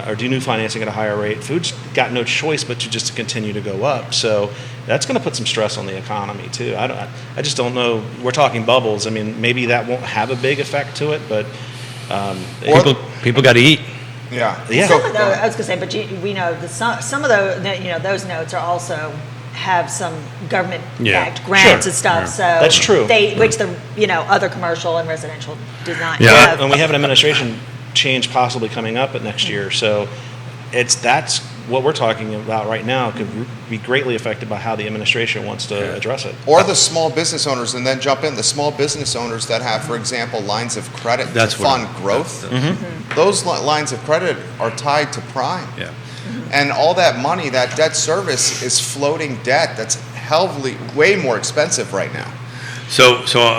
Speaker 3: or do new financing at a higher rate, food's got no choice but to just continue to go up. So that's going to put some stress on the economy too. I just don't know. We're talking bubbles. I mean, maybe that won't have a big effect to it, but
Speaker 2: People got to eat.
Speaker 1: Yeah.
Speaker 3: Yeah.
Speaker 4: Some of those, I was going to say, but we know some of those, those notes are also have some government-backed grants
Speaker 3: Sure.
Speaker 4: and stuff.
Speaker 2: Yeah.
Speaker 4: So
Speaker 3: That's true.
Speaker 4: Which the other commercial and residential does not
Speaker 2: Yeah.
Speaker 4: have.
Speaker 3: And we have an administration change possibly coming up at next year. So that's what we're talking about right now could be greatly affected by how the administration wants to address it.
Speaker 1: Or the small business owners, and then jump in, the small business owners that have, for example, lines of credit
Speaker 2: That's
Speaker 1: to
Speaker 2: what
Speaker 1: fund growth. Those lines of credit are tied to prime.
Speaker 2: Yeah.
Speaker 1: And all that money, that debt service is floating debt that's heavily, way more expensive right now.
Speaker 2: So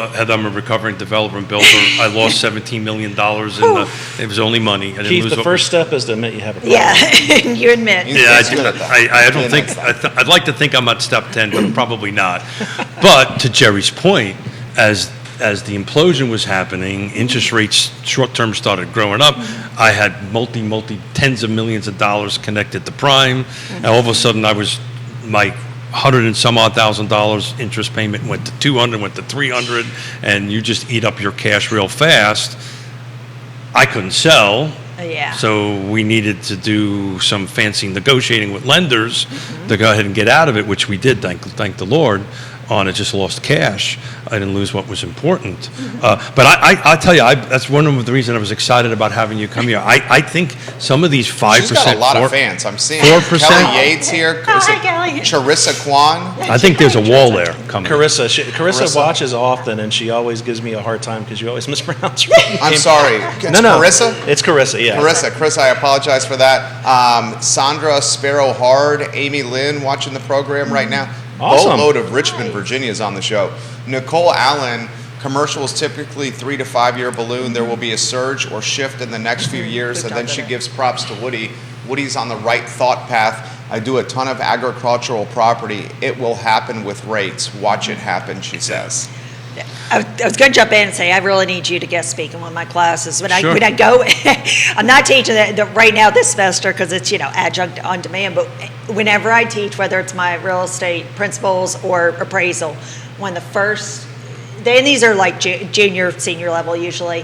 Speaker 2: Heather, I'm a recovering developer and builder. I lost $17 million it was only money. I didn't
Speaker 3: Keith,
Speaker 2: lose
Speaker 3: the
Speaker 2: what
Speaker 3: first step is to admit you have a problem.
Speaker 4: Yeah, you admit.
Speaker 1: You-
Speaker 2: Yeah,
Speaker 1: He's good at that.
Speaker 2: I don't
Speaker 1: Yeah,
Speaker 2: think,
Speaker 1: next time.
Speaker 2: I'd like to think I'm at step 10, but probably not. But to Jerry's point, as the implosion was happening, interest rates short-term started growing up. I had multi tens of millions of dollars connected to prime. And all of a sudden my $100 and some odd thousand interest payment went to 200, went to 300, and you just eat up your cash real fast. I couldn't sell.
Speaker 4: Yeah.
Speaker 2: So we needed to do some fancy negotiating with lenders to go ahead and get out of it, which we did, thank the Lord. On it, just lost cash. I didn't lose what was important. But I tell you, that's one of the reasons I was excited about having you come here. I think some of these 5%.
Speaker 1: She's got a lot of fans. I'm seeing
Speaker 2: 4%.
Speaker 1: Kelly Yates here.
Speaker 4: Oh,
Speaker 1: Is
Speaker 4: hi,
Speaker 1: it
Speaker 4: Kelly.
Speaker 1: Charissa Kwan.
Speaker 2: I think there's a wall there coming.
Speaker 3: Carissa watches often, and she always gives me a hard time because you always mispronounce her name.
Speaker 1: I'm sorry. It's
Speaker 3: No.
Speaker 1: Carissa?
Speaker 3: It's Carissa, yeah.
Speaker 1: Carissa, Chris, I apologize for that. Sandra Sparrow Hard, Amy Lynn watching the program right now.
Speaker 3: Awesome.
Speaker 1: Boatload of Richmond, Virginia is on the show. Nicole Allen, commercial is typically 3 to 5 year balloon. There will be a surge or shift in the next few years. And then she gives props to Woody. Woody's on the right thought path. I do a ton of agricultural property. It will happen with rates. Watch it happen, she says.
Speaker 4: I was going to jump in and say I really need you to guest speak in one of my classes. When
Speaker 2: Sure.
Speaker 4: I go, I'm not teaching right now this semester because it's adjunct on demand. But whenever I teach, whether it's my real estate principles or appraisal, when the first, and these are like junior, senior level usually,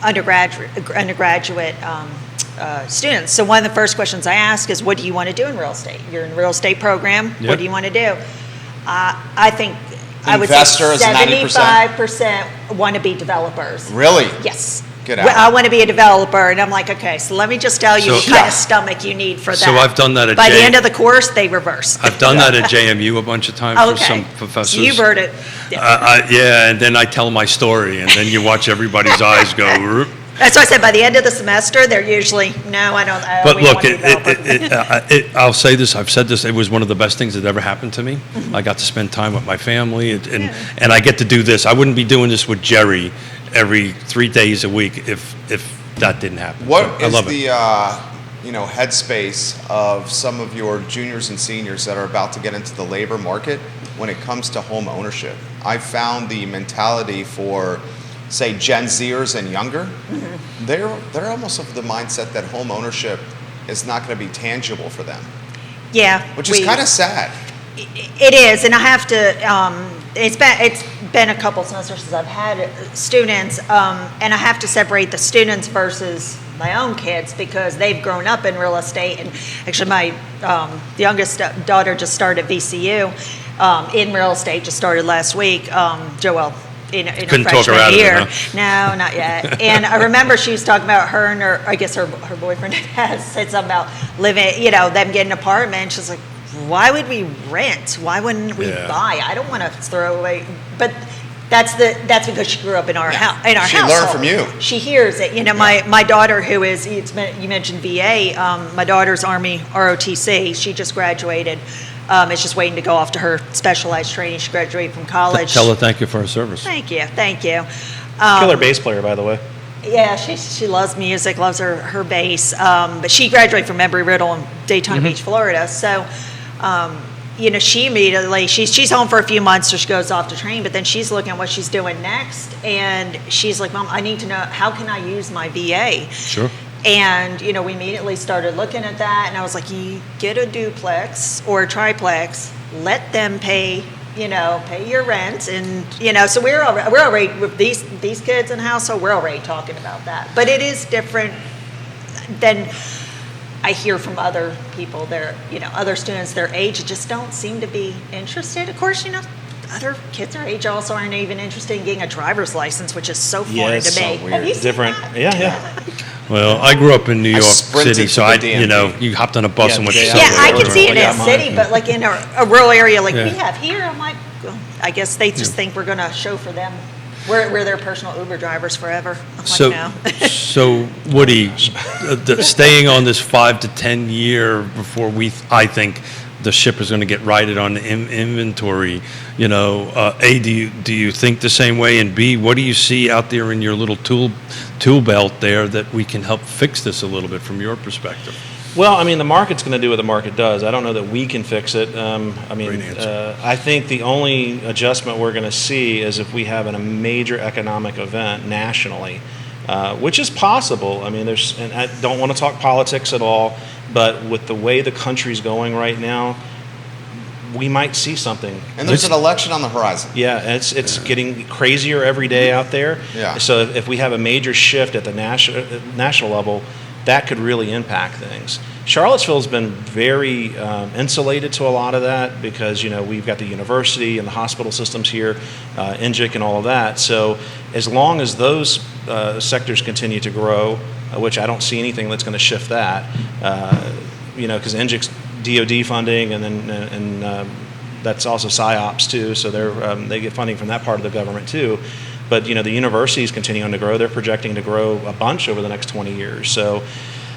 Speaker 4: undergraduate students. So one of the first questions I ask is, what do you want to do in real estate? You're in a real estate program.
Speaker 2: Yep.
Speaker 4: What do you want to do? I think. I would say
Speaker 1: Investor is 90%.
Speaker 4: 75% want to be developers.
Speaker 1: Really?
Speaker 4: Yes.
Speaker 1: Get
Speaker 4: Well,
Speaker 1: out.
Speaker 4: I want to be a developer, and I'm like, okay, so let me just tell you
Speaker 2: So-
Speaker 4: what kind of stomach you need for that.
Speaker 2: So I've done that at
Speaker 4: By the end of the course, they reverse.
Speaker 2: I've done that at JMU a bunch of times
Speaker 4: Oh,
Speaker 2: for some
Speaker 4: okay.
Speaker 2: professors.
Speaker 4: So you've heard it.
Speaker 2: Yeah, and then I tell my story, and then you watch everybody's eyes go. "Roop."
Speaker 4: That's why I said by the end of the semester, they're usually, no, I don't.
Speaker 2: But
Speaker 4: we don't
Speaker 2: look,
Speaker 4: want to be developers.
Speaker 2: I'll say this. I've said this. It was one of the best things that ever happened to me. I got to spend time with my family, and I get to do this. I wouldn't be doing this with Jerry every 3 days a week if that didn't happen.
Speaker 1: What
Speaker 2: So I
Speaker 1: is
Speaker 2: love
Speaker 1: the
Speaker 2: it.
Speaker 1: headspace of some of your juniors and seniors that are about to get into the labor market when it comes to home ownership? I found the mentality for, say, Gen Zers and younger, they're almost of the mindset that home ownership is not going to be tangible for them,
Speaker 4: Yeah.
Speaker 1: which is kind of sad.
Speaker 4: It is, and I have to. It's been a couple semesters since I've had students, and I have to separate the students versus my own kids because they've grown up in real estate. And actually, my youngest daughter just started VCU in real estate. Just started last week. Joelle. In her
Speaker 2: Couldn't talk her
Speaker 4: freshman
Speaker 2: out of it,
Speaker 4: year.
Speaker 2: huh?
Speaker 4: No, not yet. And I remember she was talking about her and her boyfriend has said something about living, them getting an apartment. She's like, why would we rent? Why wouldn't we
Speaker 2: Yeah.
Speaker 4: buy? I don't want to throw away. But that's because she grew up in our house. In our
Speaker 1: She
Speaker 4: household.
Speaker 1: learned from you.
Speaker 4: She hears it. My daughter, who is, you mentioned VA. My daughter's Army ROTC. She just graduated. is just waiting to go off to her specialized training. She graduated from college.
Speaker 2: Tell her thank you for her service.
Speaker 4: Thank you, thank you.
Speaker 3: Killer bass player, by the way.
Speaker 4: Yeah, she loves music, loves her bass. But she graduated from Embry-Riddle in Daytona Beach, Florida. So, she immediately, she's home for a few months, so she goes off to train, but then she's looking at what she's doing next, and she's like, Mom, I need to know, how can I use my VA?
Speaker 2: Sure.
Speaker 4: And, we immediately started looking at that, and I was like, you get a duplex or a triplex, let them pay your rent, and, so we're already, with these kids in the household, we're already talking about that. But it is different than I hear from other people, other students their age just don't seem to be interested. Of course, other kids our age also aren't even interested in getting a driver's license, which is so foreign to me.
Speaker 1: So weird.
Speaker 4: Have you seen
Speaker 3: Different.
Speaker 4: that?
Speaker 3: Yeah.
Speaker 2: Well, I grew up in New York
Speaker 1: sprinted
Speaker 2: City,
Speaker 1: to
Speaker 2: so
Speaker 1: the
Speaker 2: I,
Speaker 1: DMV.
Speaker 2: you hopped on a bus
Speaker 3: Yeah,
Speaker 2: and went
Speaker 3: the
Speaker 2: to
Speaker 3: day
Speaker 2: Subway.
Speaker 4: Yeah, I can see it in
Speaker 3: Yeah,
Speaker 4: a
Speaker 3: mine.
Speaker 4: city, but like in a rural area like
Speaker 2: Yeah.
Speaker 4: we have here, I'm like, well, I guess they just think we're going to chauffeur them. We're their personal Uber drivers forever. I'm
Speaker 2: So,
Speaker 4: like, no.
Speaker 2: so Woody, staying on this 5 to 10 year before I think the ship is going to get righted on inventory. A, do you think the same way? And B, what do you see out there in your little tool belt there that we can help fix this a little bit from your perspective?
Speaker 3: Well, I mean, the market's going to do what the market does. I don't know that we can fix it.
Speaker 2: Great answer.
Speaker 3: I think the only adjustment we're going to see is if we have a major economic event nationally, which is possible. I mean, and I don't want to talk politics at all, but with the way the country's going right now, we might see something.
Speaker 1: And there's an election on the horizon.
Speaker 3: Yeah, it's getting crazier every day out there.
Speaker 1: Yeah.
Speaker 3: So if we have a major shift at the national level, that could really impact things. Charlottesville's been very insulated to a lot of that because, we've got the university and the hospital systems here, NGIC and all of that. So as long as those sectors continue to grow, which I don't see anything that's going to shift that, because NGIC's DOD funding and that's also PsyOps too, so they get funding from that part of the government too. But the university is continuing to grow. They're projecting to grow a bunch over the next 20 years. So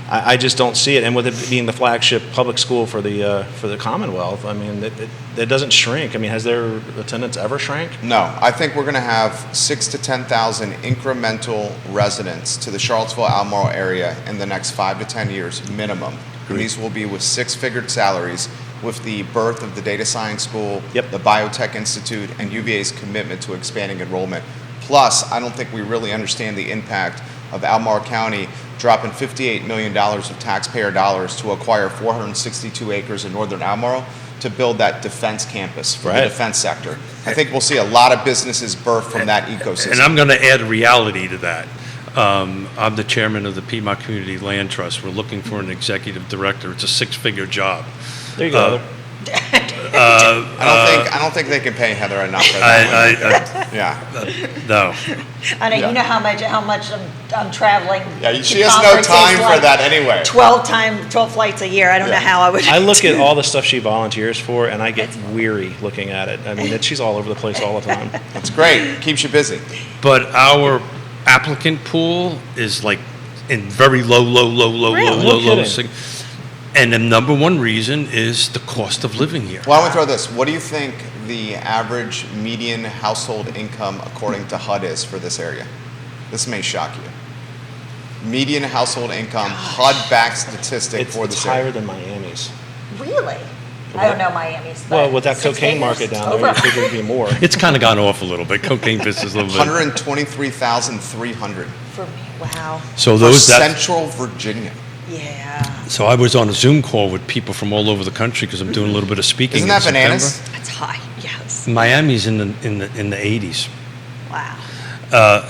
Speaker 3: I just don't see it. And with it being the flagship public school for the Commonwealth, I mean, it doesn't shrink. I mean, has their attendance ever shrank?
Speaker 1: No, I think we're going to have 6,000 to 10,000 incremental residents to the Charlottesville, Albemarle area in the next 5 to 10 years minimum. And these will be with six-figure salaries with the birth of the data science school,
Speaker 3: Yep.
Speaker 1: the Biotech Institute, and UVA's commitment to expanding enrollment. Plus, I don't think we really understand the impact of Albemarle County dropping $58 million of taxpayer dollars to acquire 462 acres in northern Albemarle to build that defense campus for the defense sector. I think we'll see a lot of businesses birth from that ecosystem.
Speaker 2: And I'm going to add reality to that. I'm the chairman of the Piedmont Community Land Trust. We're looking for an executive director. It's a six-figure job.
Speaker 3: There you go.
Speaker 1: I don't think they can pay Heather enough for that. Yeah.
Speaker 2: No.
Speaker 4: I know,
Speaker 1: Yeah.
Speaker 4: you know how much I'm traveling.
Speaker 1: Yeah,
Speaker 4: to
Speaker 1: she has no
Speaker 4: conferences,
Speaker 1: time for
Speaker 4: like
Speaker 1: that anyway.
Speaker 4: 12 flights a year. I don't know how I would.
Speaker 3: I look at all the stuff she volunteers for, and I get weary looking at it. I mean, she's all over the place all the time.
Speaker 1: That's great. Keeps you busy.
Speaker 2: But our applicant pool is like in very low.
Speaker 3: Really? No kidding.
Speaker 2: And the number one reason is the cost of living here.
Speaker 1: Why don't we throw this? What do you think the average median household income according to HUD is for this area? This may shock you. Median household income, HUD-backed statistic for
Speaker 3: It's
Speaker 1: this
Speaker 3: higher
Speaker 1: area.
Speaker 3: than Miami's.
Speaker 4: Really? I don't know Miami's. But
Speaker 3: Well, with that
Speaker 4: six
Speaker 3: cocaine
Speaker 4: figures?
Speaker 3: market down there, you figure it'd be more.
Speaker 2: It's kind of gone off a little bit. Cocaine business a little bit.
Speaker 1: 123,300
Speaker 4: For me, wow.
Speaker 2: So
Speaker 1: for
Speaker 2: those that.
Speaker 1: Central Virginia.
Speaker 4: Yeah.
Speaker 2: So I was on a Zoom call with people from all over the country because I'm doing a little bit of speaking.
Speaker 1: Isn't
Speaker 2: in
Speaker 1: that bananas?
Speaker 2: September.
Speaker 4: That's high. Yes.
Speaker 2: Miami's in the 80s.
Speaker 4: Wow.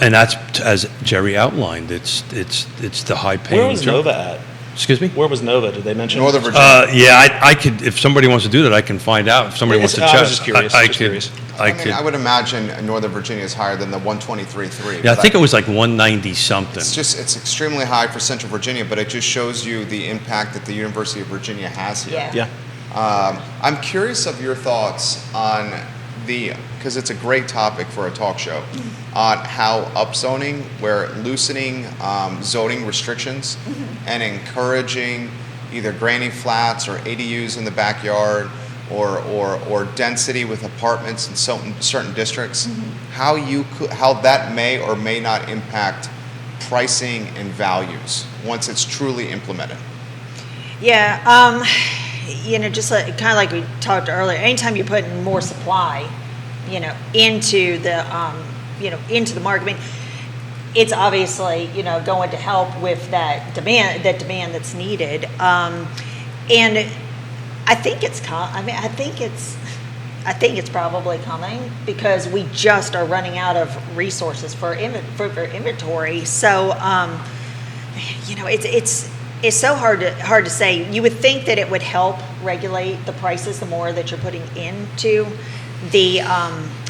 Speaker 2: And that's, as Jerry outlined, it's the high paying.
Speaker 3: Where was
Speaker 2: job.
Speaker 3: Nova at?
Speaker 2: Excuse me?
Speaker 3: Where was Nova? Did they mention?
Speaker 1: Northern Virginia.
Speaker 2: Yeah, I could, if somebody wants to do that, I can find out. If somebody wants to
Speaker 3: I
Speaker 2: check.
Speaker 3: was just curious,
Speaker 2: I
Speaker 3: just
Speaker 2: could,
Speaker 3: curious.
Speaker 2: I
Speaker 1: I mean,
Speaker 2: could.
Speaker 1: I would imagine Northern Virginia is higher than the 123.3.
Speaker 2: Yeah, I
Speaker 1: but
Speaker 2: think it was like 190 something.
Speaker 1: it's extremely high for Central Virginia, but it just shows you the impact that the University of Virginia has here.
Speaker 4: Yeah.
Speaker 3: Yeah.
Speaker 1: I'm curious of your thoughts on because it's a great topic for a talk show, on how upzoning, where loosening zoning restrictions and encouraging either granny flats or ADUs in the backyard or density with apartments in certain districts, how that may or may not impact pricing and values once it's truly implemented.
Speaker 4: Yeah, just kind of like we talked earlier, anytime you're putting more supply, into the market, I mean, it's obviously, going to help with that demand that's needed. And I think it's probably coming because we just are running out of resources for inventory. So, it's so hard to say. You would think that it would help regulate the prices the more that you're putting into the.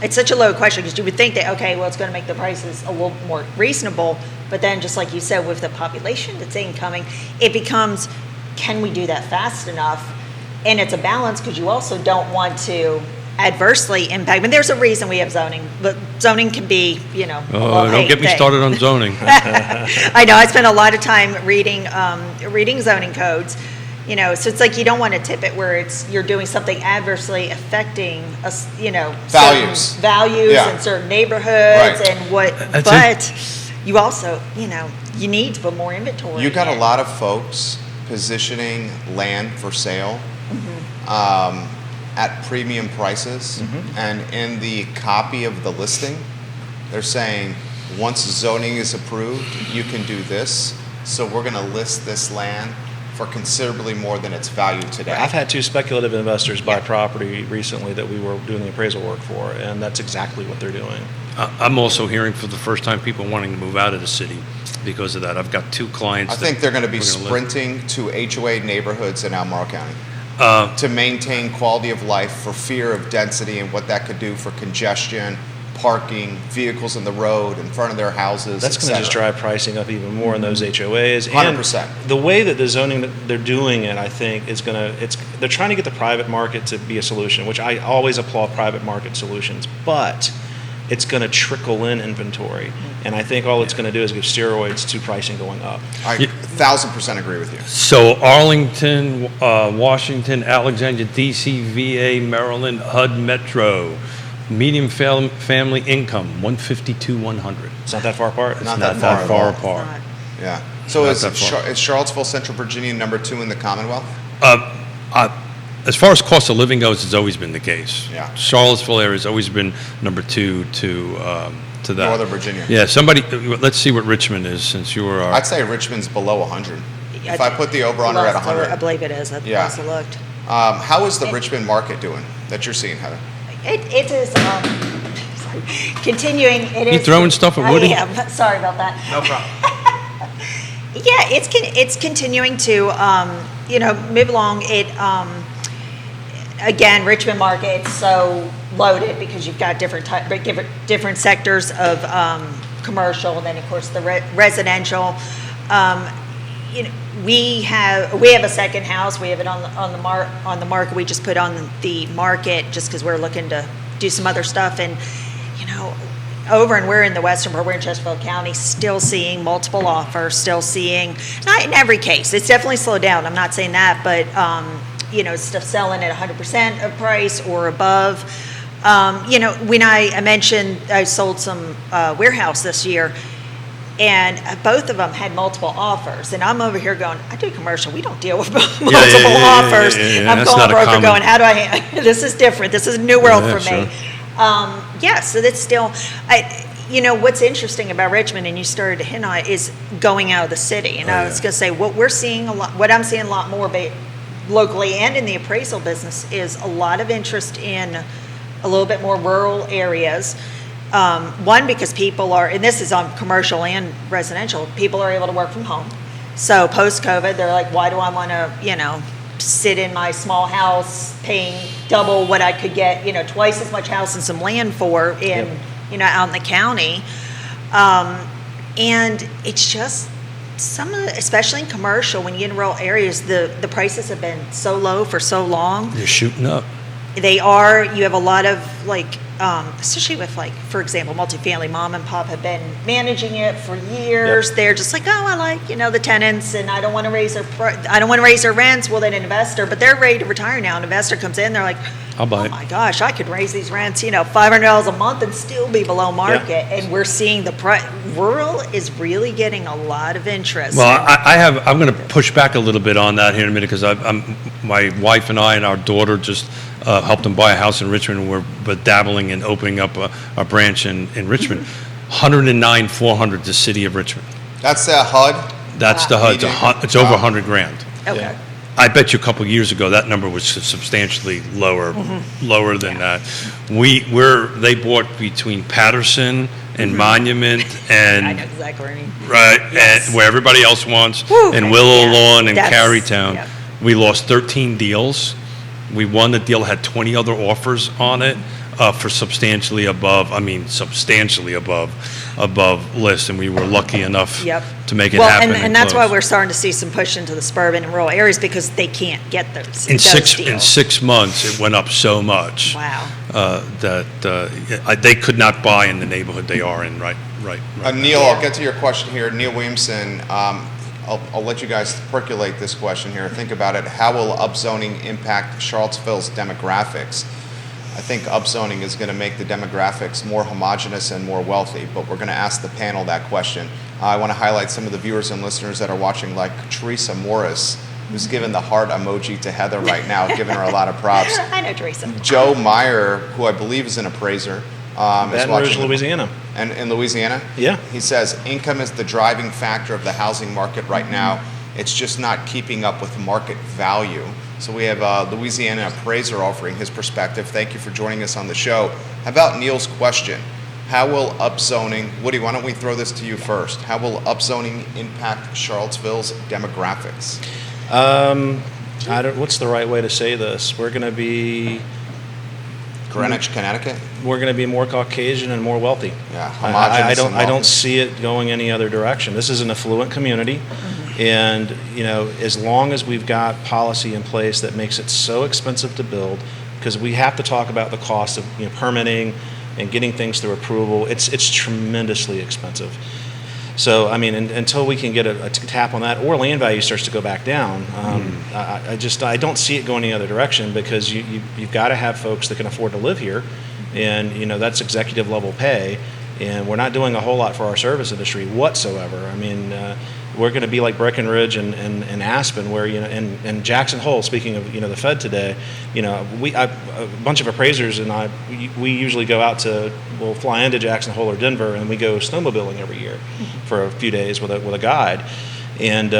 Speaker 4: It's such a low question because you would think that, okay, well, it's going to make the prices a little more reasonable. But then, just like you said, with the population that's incoming, it becomes, can we do that fast enough? And it's a balance because you also don't want to adversely impact. I mean, there's a reason we have zoning, but zoning can be,
Speaker 2: don't get me started on zoning.
Speaker 4: I know. I spent a lot of time reading zoning codes. So it's like you don't want to tip it where you're doing something adversely affecting us,
Speaker 1: values
Speaker 4: yeah. in certain neighborhoods
Speaker 1: right.
Speaker 4: and what. But you also, you need to put more inventory.
Speaker 1: You got a lot of folks positioning land for sale at premium prices, and in the copy of the listing, they're saying once zoning is approved, you can do this. So we're going to list this land for considerably more than its value today.
Speaker 3: I've had 2 speculative investors buy property recently that we were doing the appraisal work for, and that's exactly what they're doing.
Speaker 2: I'm also hearing for the first time people wanting to move out of the city because of that. I've got 2 clients.
Speaker 1: I think they're going to be sprinting to HOA neighborhoods in Albemarle County to maintain quality of life for fear of density and what that could do for congestion, parking, vehicles in the road, in front of their houses.
Speaker 3: That's going to just drive pricing up even more in those HOAs.
Speaker 1: 100%.
Speaker 3: And the way that the zoning that they're doing it, I think, is they're trying to get the private market to be a solution, which I always applaud private market solutions, but it's going to trickle in inventory. And I think all it's going to do is give steroids to pricing going up.
Speaker 1: I 1,000% agree with you.
Speaker 2: So Arlington, Washington, Alexandria, DC, VA, Maryland, HUD Metro, median family income, 152, 100.
Speaker 3: It's not that far apart.
Speaker 1: Not that far
Speaker 2: apart.
Speaker 1: Yeah. So
Speaker 2: Not
Speaker 1: is
Speaker 2: that far.
Speaker 1: Charlottesville, Central Virginia, number 2 in the Commonwealth?
Speaker 2: As far as cost of living goes, it's always been the case.
Speaker 1: Yeah.
Speaker 2: Charlottesville area has always been number 2 to that.
Speaker 1: Northern Virginia.
Speaker 2: Yeah. Let's see what Richmond is, since you were our.
Speaker 1: I'd say Richmond's below 100. If I put the over-under at 100.
Speaker 4: I believe it is. I
Speaker 1: Yeah.
Speaker 4: also looked.
Speaker 1: How is the Richmond market doing that you're seeing, Heather?
Speaker 4: It is continuing.
Speaker 2: You throwing stuff at Woody?
Speaker 4: I am. Sorry about that.
Speaker 1: No problem.
Speaker 4: Yeah, it's continuing to move along. It again, Richmond market, it's so loaded because you've got different sectors of commercial, and then of course the residential. We have a second house. We have it on the market. We just put on the market just because we're looking to do some other stuff. And we're in the western part. We're in Chesterfield County, still seeing multiple offers. Still seeing, not in every case. It's definitely slowed down. I'm not saying that, but stuff selling at 100% of price or above. When I mentioned I sold some warehouse this year. And both of them had multiple offers. And I'm over here going, I do commercial. We don't deal with multiple offers. I'm going broker going, how do I, this is different. This is a new world for me.
Speaker 2: Sure.
Speaker 4: So that's still, what's interesting about Richmond, and you started to hint on it, is going out of the city. And I was going to say, what I'm seeing a lot more locally and in the appraisal business is a lot of interest in a little bit more rural areas. One, because people are, and this is on commercial and residential, people are able to work from home. So post-COVID, they're like, why do I want to, sit in my small house paying double what I could get, twice as much house and some land for out in the county. And it's just especially in commercial, when you get in rural areas, the prices have been so low for so long.
Speaker 2: You're shooting up.
Speaker 4: they are, you have a lot of like, especially with like, for example, multifamily, mom and pop have been managing it for years.
Speaker 3: Yep.
Speaker 4: They're just like, oh, I like, the tenants and I don't want to raise their rents. Well, then an investor, but they're ready to retire now. An investor comes in, they're like,
Speaker 2: I'll buy
Speaker 4: oh
Speaker 2: it.
Speaker 4: my gosh, I could raise these rents, $500 a month and still be below market.
Speaker 3: Yeah.
Speaker 4: And we're seeing rural is really getting a lot of interest.
Speaker 2: Well, I'm going to push back a little bit on that here in a minute because my wife and I and our daughter just helped them buy a house in Richmond. And we're dabbling in opening up a branch in Richmond. 109,400 the city of Richmond.
Speaker 1: That's the HUD.
Speaker 2: That's the HUD. It's over 100 grand.
Speaker 4: Okay.
Speaker 3: Yeah.
Speaker 2: I bet you a couple of years ago that number was substantially lower than that. They bought between Patterson and Monument and
Speaker 4: I know exactly what I mean.
Speaker 2: right
Speaker 4: Yes.
Speaker 2: and where everybody else wants
Speaker 4: Whew.
Speaker 2: and Willow
Speaker 4: Yeah.
Speaker 2: Lawn and
Speaker 4: That's-
Speaker 2: Carytown.
Speaker 4: yeah.
Speaker 2: We lost 13 deals. We won the deal, had 20 other offers on it for substantially above list, and we were lucky enough
Speaker 4: Yep.
Speaker 2: to make it
Speaker 4: Well,
Speaker 2: happen.
Speaker 4: and that's why
Speaker 2: close.
Speaker 4: we're starting to see some push into the suburban and rural areas because they can't get those.
Speaker 2: in
Speaker 4: those
Speaker 2: 6
Speaker 4: deals.
Speaker 2: months it went up so much
Speaker 4: Wow.
Speaker 2: that they could not buy in the neighborhood they are in right
Speaker 1: Neil,
Speaker 4: Yeah.
Speaker 1: I'll get to your question here. Neil Williamson, I'll let you guys percolate this question here. Think about it. How will upzoning impact Charlottesville's demographics? I think upzoning is going to make the demographics more homogenous and more wealthy, but we're going to ask the panel that question. I want to highlight some of the viewers and listeners that are watching, like Teresa Morris, who's giving the heart emoji to Heather right now, giving her a lot of props.
Speaker 4: I know Teresa.
Speaker 1: Joe Meyer, who I believe is an appraiser, is
Speaker 3: Baton Rouge,
Speaker 1: watching.
Speaker 3: Louisiana.
Speaker 1: And in Louisiana?
Speaker 3: Yeah.
Speaker 1: He says income is the driving factor of the housing market right now. It's just not keeping up with market value. So we have a Louisiana appraiser offering his perspective. Thank you for joining us on the show. How about Neil's question? How will upzoning, Woody, why don't we throw this to you first? How will upzoning impact Charlottesville's demographics?
Speaker 3: What's the right way to say this? We're going to be
Speaker 1: Greenwich, Connecticut?
Speaker 3: more Caucasian and more wealthy.
Speaker 1: Yeah,
Speaker 3: I
Speaker 1: homogeneous and
Speaker 3: don't
Speaker 1: wealthy.
Speaker 3: see it going any other direction. This is an affluent community, and as long as we've got policy in place that makes it so expensive to build, because we have to talk about the cost of permitting and getting things through approval. It's tremendously expensive. So until we can get a tap on that, or land value starts to go back down, I don't see it going any other direction because you've got to have folks that can afford to live here, and that's executive level pay, and we're not doing a whole lot for our service industry whatsoever. We're going to be like Breckenridge and Aspen, where and Jackson Hole. Speaking of the Fed today, a bunch of appraisers and we usually go out we'll fly into Jackson Hole or Denver, and we go snowmobiling every year for a few days with a guide. And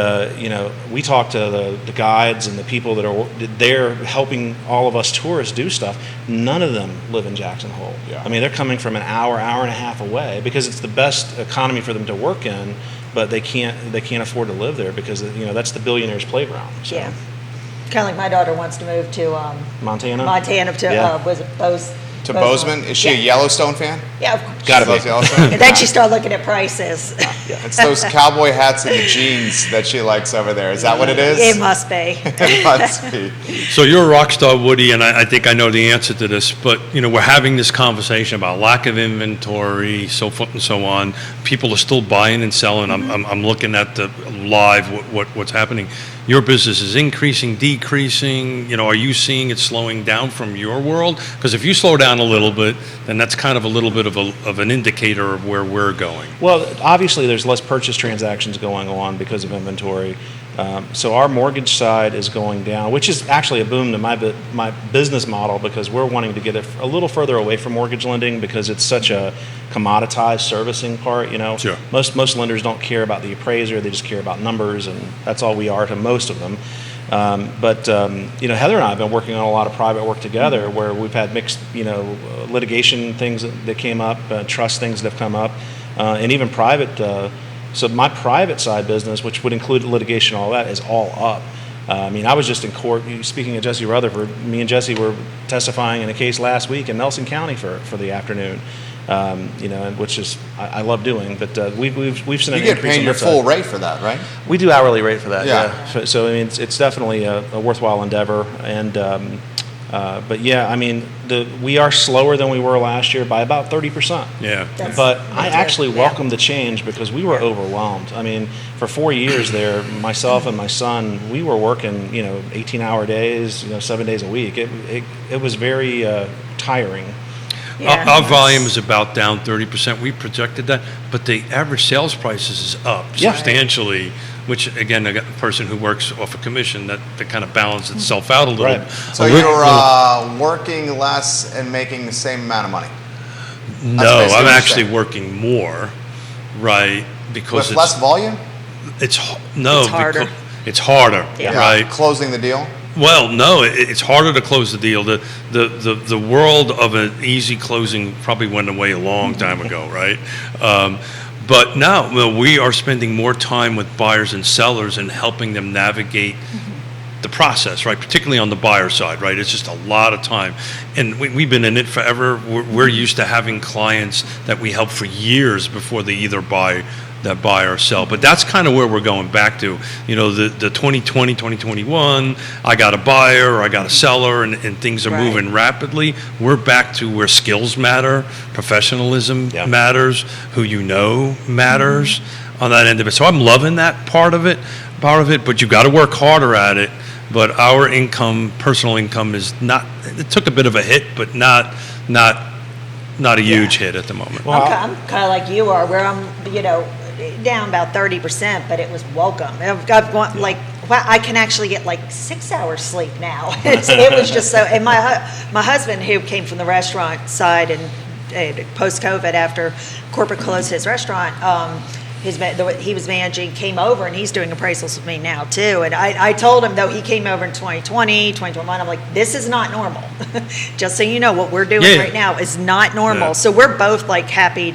Speaker 3: we talk to the guides and the people that are there helping all of us tourists do stuff. None of them live in Jackson Hole.
Speaker 1: Yeah.
Speaker 3: They're coming from an hour and a half away because it's the best economy for them to work in, but they can't afford to live there because that's the billionaire's playground. So.
Speaker 4: Yeah. Kind of like my daughter wants to move to
Speaker 3: Montana.
Speaker 4: to
Speaker 3: Yeah.
Speaker 4: was it Bozeman?
Speaker 1: To Bozeman? Is she a
Speaker 4: Yeah.
Speaker 1: Yellowstone fan?
Speaker 4: Yeah, of course.
Speaker 3: Gotta be.
Speaker 1: Loves Yellowstone?
Speaker 4: And then she started looking at prices.
Speaker 1: It's those cowboy hats and the jeans that she likes over there. Is that what it is?
Speaker 4: It must be.
Speaker 1: It must be.
Speaker 2: So you're a rock star, Woody, and I think I know the answer to this, but we're having this conversation about lack of inventory, so forth and so on. People are still buying and selling. I'm looking at the live what's happening. Your business is increasing, decreasing. Are you seeing it slowing down from your world? Because if you slow down a little bit, then that's kind of a little bit of an indicator of where we're going.
Speaker 3: Well, obviously, there's less purchase transactions going on because of inventory. So our mortgage side is going down, which is actually a boom to my business model because we're wanting to get it a little further away from mortgage lending because it's such a commoditized servicing part.
Speaker 2: Sure.
Speaker 3: Most lenders don't care about the appraiser; they just care about numbers, and that's all we are to most of them. But Heather and I have been working on a lot of private work together where we've had mixed, litigation things that came up, trust things that have come up, and even private. So my private side business, which would include litigation, all that, is all up. I was just in court. Speaking of Jesse Rutherford, me and Jesse were testifying in a case last week in Nelson County for the afternoon. Which is I love doing, but we've seen
Speaker 1: You
Speaker 3: an
Speaker 1: get
Speaker 3: increase
Speaker 1: paid
Speaker 3: on
Speaker 1: your
Speaker 3: that
Speaker 1: full
Speaker 3: side.
Speaker 1: rate for that, right?
Speaker 3: We do hourly rate for that.
Speaker 1: Yeah.
Speaker 3: Yeah. So it's definitely a worthwhile endeavor, and But yeah, I mean, we are slower than we were last year by about 30%.
Speaker 2: Yeah.
Speaker 3: But I actually
Speaker 4: yeah.
Speaker 3: welcome the change because we were overwhelmed. I mean, for 4 years there, myself and my son, we were working, 18-hour days, 7 days a week. It was very tiring.
Speaker 4: Yeah.
Speaker 2: Our volume is about down 30%. We projected that, but the average sales prices is up
Speaker 3: Yeah.
Speaker 2: substantially, which again, a person who works off a commission, that kind of balances itself out a little.
Speaker 3: Right.
Speaker 1: So
Speaker 2: a
Speaker 1: you're
Speaker 2: little-
Speaker 1: working less and making the same amount of money
Speaker 2: no,
Speaker 1: basically
Speaker 2: I'm
Speaker 1: what you're
Speaker 2: actually
Speaker 1: saying.
Speaker 2: working more, right? Because
Speaker 1: with less volume.
Speaker 2: it's no,
Speaker 4: It's harder.
Speaker 2: because it's harder,
Speaker 4: Yeah.
Speaker 2: right?
Speaker 1: Closing the deal.
Speaker 2: Well, no, it's harder to close the deal. The world of an easy closing probably went away a long time ago, right? But now, we are spending more time with buyers and sellers and helping them navigate the process, right? Particularly on the buyer side, right? It's just a lot of time. And we've been in it forever. We're used to having clients that we help for years before they either buy or sell. But that's kind of where we're going back to. The 2020, 2021, I got a buyer or I got a seller and things are
Speaker 4: Right.
Speaker 2: moving rapidly. We're back to where skills matter, professionalism
Speaker 3: Yeah.
Speaker 2: matters, who you know matters on that end of it. So I'm loving that part of it, but you got to work harder at it. But our personal income is not, it took a bit of a hit, but not a huge hit at the moment.
Speaker 3: Well,
Speaker 4: I'm kind of like you are, where I'm, down about 30%, but it was welcome. I've gone wow, I can actually get like 6 hours sleep now. It was just so. And my husband, who came from the restaurant side and post COVID after corporate closed his restaurant, he was managing, came over, and he's doing appraisals with me now too. And I told him, though, he came over in 2020, 2021, I'm like, this is not normal. Just so you know, what we're doing right now is not normal.
Speaker 2: Yeah.
Speaker 4: So we're both like happy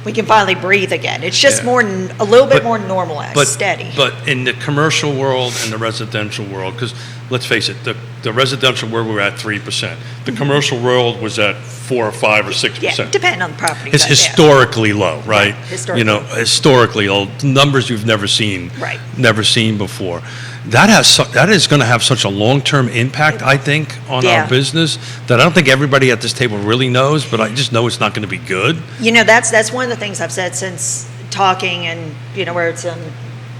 Speaker 4: we can finally breathe again. It's just
Speaker 2: Yeah.
Speaker 4: a little bit more normalized, steady.
Speaker 2: But in the commercial world and the residential world, because let's face it, the residential world, we're at 3%. The commercial world was at 4 or 5 or 6%.
Speaker 4: Yeah, depending on the property.
Speaker 2: It's
Speaker 4: type, yeah.
Speaker 2: historically low, right?
Speaker 4: historically.
Speaker 2: Historically low, numbers you've never seen,
Speaker 4: Right.
Speaker 2: never seen before. That is going to have such a long-term impact, I think, on
Speaker 4: Yeah.
Speaker 2: our business that I don't think everybody at this table really knows. But I just know it's not going to be good.
Speaker 4: That's one of the things I've said since talking, and where it's in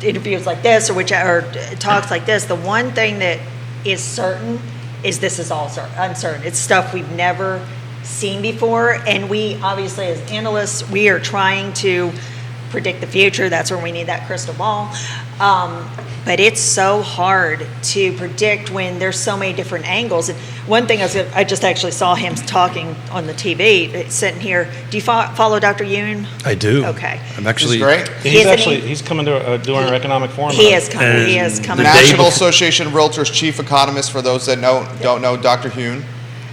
Speaker 4: interviews like this or talks like this. The one thing that is certain is this is all uncertain. It's stuff we've never seen before, and we obviously, as analysts, we are trying to predict the future. That's where we need that crystal ball. But it's so hard to predict when there's so many different angles. And one thing I just actually saw him talking on the TV, sitting here. Do you follow Dr. Yoon?
Speaker 2: I do.
Speaker 4: Okay.
Speaker 2: I'm actually
Speaker 1: He's great.
Speaker 3: he's coming to do our economic forum.
Speaker 4: He is coming. He is
Speaker 2: And
Speaker 4: coming.
Speaker 2: the day
Speaker 1: National
Speaker 2: before-
Speaker 1: Association of Realtors chief economist. For those that don't know, Dr. Hune.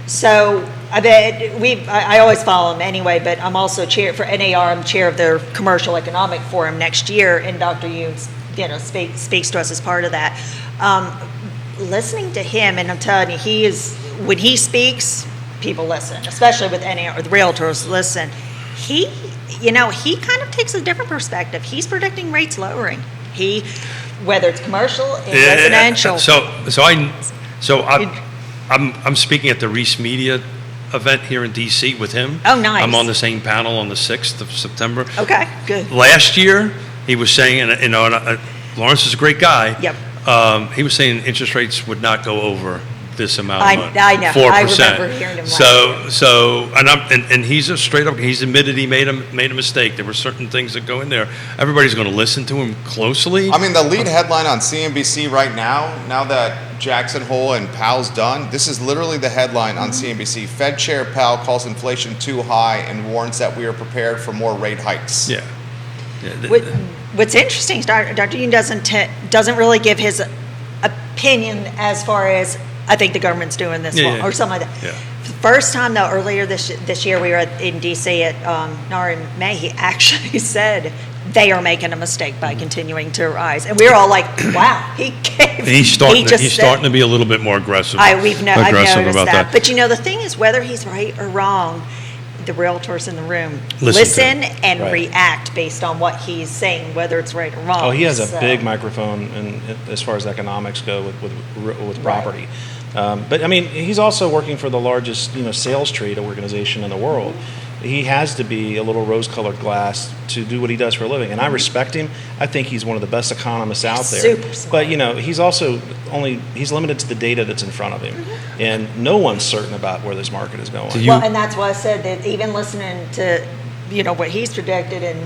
Speaker 4: So I always follow him anyway, but I'm also chair for NAR. I'm chair of their commercial economic forum next year, and Dr. Yoon, speaks to us as part of that. Listening to him, and I'm telling you, when he speaks, people listen, especially with NAR, the realtors listen. He kind of takes a different perspective. He's predicting rates lowering. Whether it's commercial and residential.
Speaker 2: I'm speaking at the Reese Media event here in DC with him.
Speaker 4: Oh, nice.
Speaker 2: I'm on the same panel on the 6th of September.
Speaker 4: Okay, good.
Speaker 2: Last year, he was saying, and Lawrence is a great guy.
Speaker 4: Yep.
Speaker 2: He was saying interest rates would not go over this amount of money.
Speaker 4: I know.
Speaker 2: 4%.
Speaker 4: I remember hearing him
Speaker 2: And he's he's admitted he made a mistake. There were certain things that go in there. Everybody's going to listen to him closely.
Speaker 1: I mean, the lead headline on CNBC right now that Jackson Hole and Powell's done, this is literally the headline on CNBC. Fed Chair Powell calls inflation too high and warns that we are prepared for more rate hikes.
Speaker 2: Yeah.
Speaker 4: What's interesting is Dr. Yoon doesn't really give his opinion as far as I think the government's doing this wrong or something like that.
Speaker 2: Yeah.
Speaker 4: First time though, earlier this year, we were in DC at NAR in May. He actually said they are making a mistake by continuing to rise, and we were all like, "Wow!"
Speaker 2: He's starting to be a little bit more aggressive.
Speaker 4: I've noticed
Speaker 2: about
Speaker 4: that. But the thing is, whether he's right or wrong, the realtors in the room
Speaker 2: Listen
Speaker 4: and
Speaker 3: Right.
Speaker 4: react based on what he's saying, whether it's right or wrong.
Speaker 3: Oh, he has a
Speaker 4: So-
Speaker 3: big microphone, and as far as economics go with property. But I mean, he's also working for the largest, sales trade organization in the world. He has to be a little rose-colored glass to do what he does for a living, and I respect him. I think he's one of the best economists out there.
Speaker 4: Super smart.
Speaker 3: But he's also he's limited to the data that's in front of him, and no one's certain about where this market is going.
Speaker 4: Well, and that's why I said that even listening to, what he's predicted, and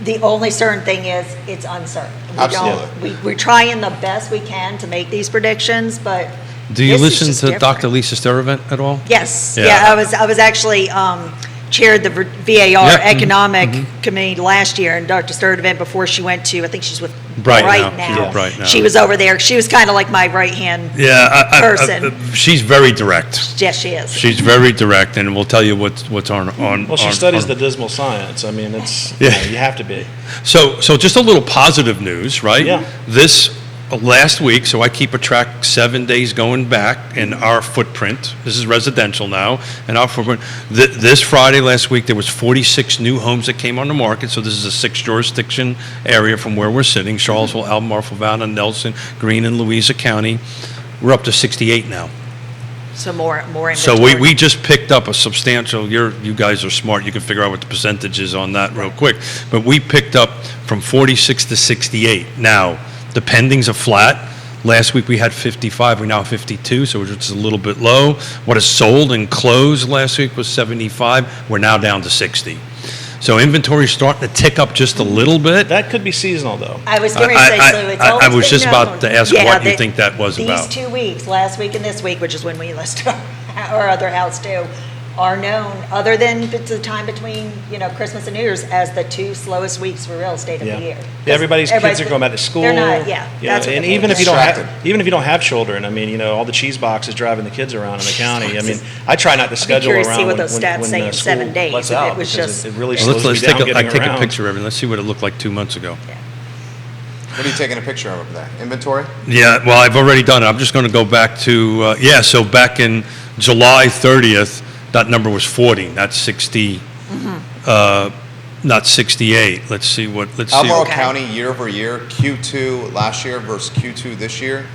Speaker 4: the only certain thing is it's uncertain.
Speaker 1: Absolutely.
Speaker 4: We're trying the best we can to make these predictions, but
Speaker 2: Do you
Speaker 4: this is
Speaker 2: listen
Speaker 4: just
Speaker 2: to
Speaker 4: different.
Speaker 2: Dr. Lisa Sterevent at all?
Speaker 4: Yes.
Speaker 2: Yeah.
Speaker 4: Yeah, I was actually chaired the VAR Economic Committee last year, and Dr. Sturdivant, before she went to, I think she's with
Speaker 2: Bright
Speaker 4: Bright
Speaker 2: now. She's with Bright now.
Speaker 4: She was over there. She was kind of like my right-hand person.
Speaker 2: She's very direct.
Speaker 4: Yes, she is.
Speaker 2: She's very direct, and we'll tell you what's on.
Speaker 3: Well, she studies the dismal science. I mean, it's you have to be.
Speaker 2: So just a little positive news, right?
Speaker 3: Yeah.
Speaker 2: This last week, so I keep a track 7 days going back in our footprint. This is residential now, and our footprint. This Friday last week, there was 46 new homes that came on the market. So this is a 6-jurisdiction area from where we're sitting: Charlottesville, Albemarle, Fluvanna, Nelson, Greene, and Louisa County. We're up to 68 now.
Speaker 4: So more inventory.
Speaker 2: So we just picked up a substantial, you guys are smart, you can figure out what the percentage is on that real quick. But we picked up from 46 to 68. Now, the pendings are flat. Last week we had 55, we now have 52, so we're just a little bit low. What is sold and closed last week was 75, we're now down to 60. So inventory is starting to tick up just a little bit.
Speaker 3: That could be seasonal, though.
Speaker 4: I was going to say, so it's always
Speaker 2: I was
Speaker 4: been
Speaker 2: just
Speaker 4: known.
Speaker 2: about to ask what you think that was about.
Speaker 4: These 2 weeks, last week and this week, which is when we list our other house too, are known, other than the time between, Christmas and New Year's, as the 2 slowest weeks for real estate of the year.
Speaker 3: Yeah, everybody's kids are going back to school.
Speaker 4: They're not, that's what
Speaker 3: and
Speaker 4: they're
Speaker 3: even if you
Speaker 1: distracted.
Speaker 3: don't have children, I mean, all the cheese boxes driving the kids around in the county. I mean, I try not to schedule
Speaker 4: curious to
Speaker 3: around
Speaker 4: see what
Speaker 3: when
Speaker 4: those stats say in
Speaker 3: school
Speaker 4: 7 days,
Speaker 3: lets
Speaker 4: if it
Speaker 3: out,
Speaker 4: was
Speaker 3: because
Speaker 4: just-
Speaker 3: it really
Speaker 2: Well,
Speaker 3: slows
Speaker 2: let's
Speaker 3: me down
Speaker 2: take
Speaker 3: getting
Speaker 2: a
Speaker 3: around.
Speaker 2: picture of it. Let's see what it looked like 2 months ago.
Speaker 1: What are you taking a picture of over there? Inventory?
Speaker 2: Yeah, well, I've already done it. I'm just going to go back to, so back in July 30th, that number was 40, not 60, not 68. Let's see.
Speaker 1: Albemarle
Speaker 4: Okay.
Speaker 1: County, year over year, Q2 last year versus Q2 this year,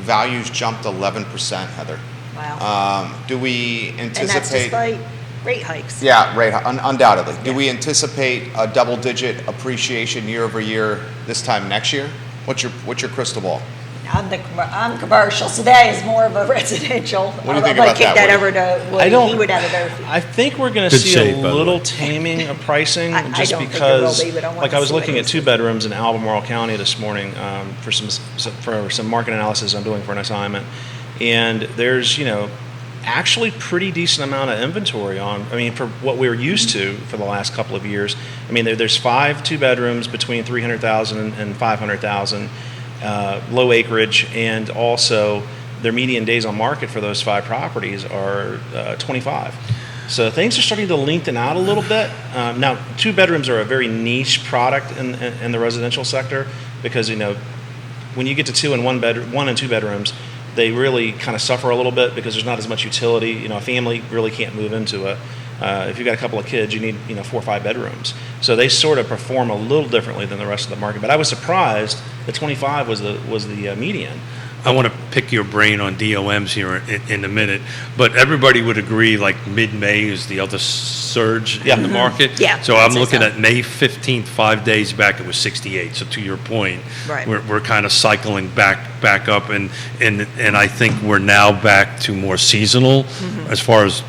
Speaker 1: values jumped 11%, Heather.
Speaker 4: Wow.
Speaker 1: Do we
Speaker 4: And that's
Speaker 1: anticipate?
Speaker 4: despite rate hikes.
Speaker 1: Yeah, right, undoubtedly. Do we anticipate a double-digit appreciation year over year this time next year? What's your crystal ball?
Speaker 4: I'm commercial, so that is more of a residential.
Speaker 1: What do you think
Speaker 4: I'm
Speaker 1: about
Speaker 4: gonna kick
Speaker 1: that,
Speaker 4: that
Speaker 1: Woody?
Speaker 4: over to Woody. He would have a better feel.
Speaker 3: I think we're going to
Speaker 2: Good
Speaker 3: see
Speaker 2: shave, by
Speaker 3: a
Speaker 2: the
Speaker 3: little
Speaker 2: way.
Speaker 3: taming of pricing,
Speaker 4: I
Speaker 3: just
Speaker 4: don't think
Speaker 3: because,
Speaker 4: there will be, but I wanna
Speaker 3: I was
Speaker 4: see what
Speaker 3: looking
Speaker 4: it
Speaker 3: at
Speaker 4: is.
Speaker 3: 2 bedrooms in Albemarle County this morning for some market analysis I'm doing for an assignment, and there's actually pretty decent amount of inventory on. I mean, for what we were used to for the last couple of years. I mean, there's 5 2-bedrooms between 300,000 and 500,000. Low acreage, and also their median days on market for those 5 properties are 25. So things are starting to lengthen out a little bit. Now, 2 bedrooms are a very niche product in the residential sector, because when you get to 1 and 2 bedrooms, they really kind of suffer a little bit because there's not as much utility. A family really can't move into it. If you've got a couple of kids, you need 4 or 5 bedrooms. So they sort of perform a little differently than the rest of the market. But I was surprised that 25 was the median.
Speaker 2: I want to pick your brain on DOMs here in a minute, but everybody would agree like mid-May is the other surge in the market.
Speaker 4: Yeah,
Speaker 2: So
Speaker 4: I'd
Speaker 2: I'm
Speaker 4: say
Speaker 2: looking
Speaker 4: so.
Speaker 2: at May 15th, 5 days back, it was 68. So to your point,
Speaker 4: Right.
Speaker 2: we're kind of cycling back up, and I think we're now back to more seasonal as far as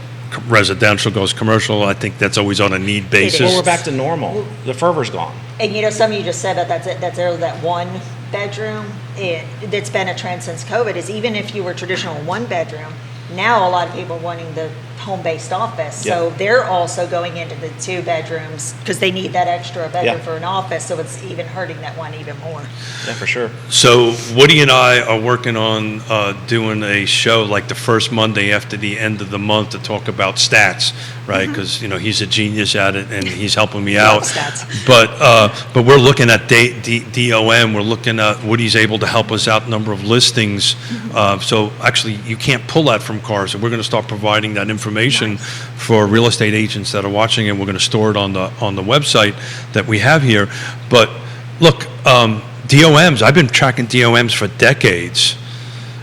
Speaker 2: residential goes. Commercial, I think that's always on a need basis.
Speaker 3: Well, we're back to normal. The fervor's gone.
Speaker 4: And some of you just said that's that 1 bedroom. It's been a trend since COVID, is even if you were traditional 1 bedroom, now a lot of people are wanting the home-based office. So they're also going into the 2 bedrooms because they need that extra bedroom for an office. So it's even hurting that one even more.
Speaker 3: Yeah, for sure.
Speaker 2: So Woody and I are working on doing a show like the first Monday after the end of the month to talk about stats, right? Because he's a genius at it and he's helping me out.
Speaker 4: Stats.
Speaker 2: But we're looking at DOM. We're looking at Woody's able to help us out number of listings. So actually, you can't pull that from cars. So we're going to start providing that information for real estate agents that are watching, and we're going to store it on the website that we have here. But look, DOMs. I've been tracking DOMs for decades,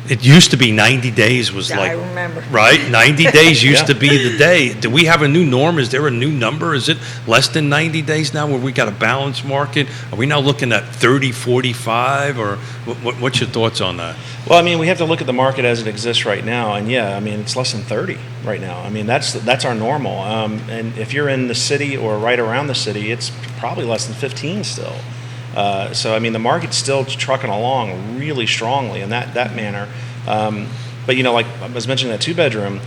Speaker 2: It used to be 90 days was
Speaker 4: I
Speaker 2: like,
Speaker 4: remember.
Speaker 2: right? 90 days used
Speaker 3: Yeah.
Speaker 2: to be the day. Do we have a new norm? Is there a new number? Is it less than 90 days now where we got a balanced market? Are we now looking at 30, 45, or what's your thoughts on that?
Speaker 3: Well, I mean, we have to look at the market as it exists right now, and yeah, I mean, it's less than 30 right now. I mean, that's our normal. And if you're in the city or right around the city, it's probably less than 15 still. So I mean, the market's still trucking along really strongly in that manner. But like I was mentioning, that 2-bedroom,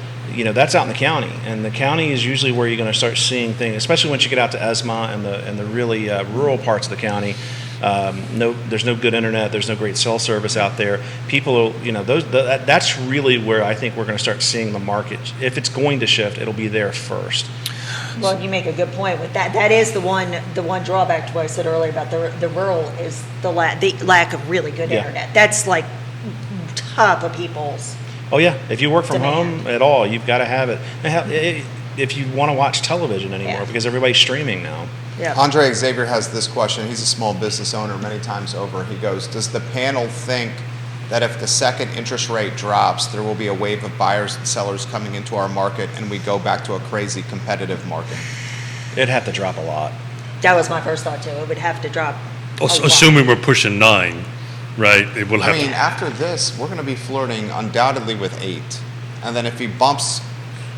Speaker 3: that's out in the county, and the county is usually where you're going to start seeing things, especially once you get out to ESMA and the really rural parts of the county. There's no good internet. There's no great cell service out there. People, that's really where I think we're going to start seeing the market. If it's going to shift, it'll be there first.
Speaker 4: Well, you make a good point with that. That is the one drawback to what I said earlier about the rural is the lack of really good
Speaker 3: Yeah.
Speaker 4: internet. That's like top of people's.
Speaker 3: Oh yeah, if you work from
Speaker 4: Demand.
Speaker 3: home at all, you've got to have it. If you want to watch television anymore,
Speaker 4: Yeah.
Speaker 3: because everybody's streaming now.
Speaker 4: Yeah.
Speaker 1: Andre Xavier has this question. He's a small business owner many times over. He goes, does the panel think that if the second interest rate drops, there will be a wave of buyers and sellers coming into our market and we go back to a crazy competitive market?
Speaker 3: It'd have to drop a lot.
Speaker 4: That was my first thought too. It would have to drop. a lot.
Speaker 2: Assuming we're pushing 9, right? It will have
Speaker 1: I mean,
Speaker 2: to.
Speaker 1: after this, we're going to be flirting undoubtedly with 8. And then if he bumps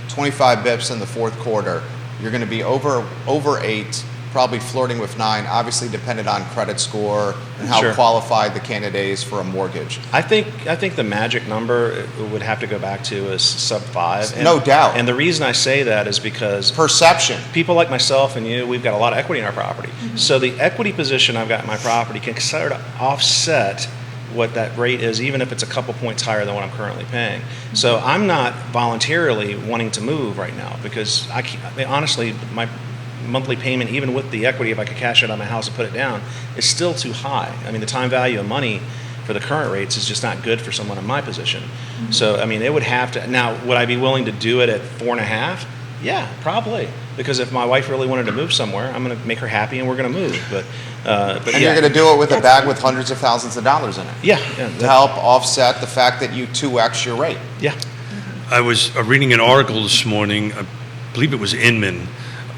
Speaker 1: 25 bips in the fourth quarter, you're going to be over 8, probably flirting with 9, obviously dependent on credit score and how
Speaker 3: Sure.
Speaker 1: qualified the candidate is for a mortgage.
Speaker 3: I think the magic number it would have to go back to is sub 5. And,
Speaker 1: No doubt.
Speaker 3: And the reason I say that is because
Speaker 1: Perception.
Speaker 3: people like myself and you, we've got a lot of equity in our property.
Speaker 4: Mm-hmm.
Speaker 3: So the equity position I've got in my property can sort of offset what that rate is, even if it's a couple points higher than what I'm currently paying. So I'm not voluntarily wanting to move right now because I mean, honestly, my monthly payment, even with the equity, if I could cash it on my house and put it down, is still too high. I mean, the time value of money for the current rates is just not good for someone in my position. So, I mean, it would have to. Now, would I be willing to do it at 4.5? Yeah, probably. Because if my wife really wanted to move somewhere, I'm going to make her happy and we're going to move. But
Speaker 1: And
Speaker 3: yeah.
Speaker 1: you're going to do it with a bag with hundreds of thousands of dollars in it
Speaker 3: Yeah,
Speaker 1: to help offset the fact that you 2x your rate.
Speaker 3: yeah.
Speaker 2: I was reading an article this morning, I believe it was Inman,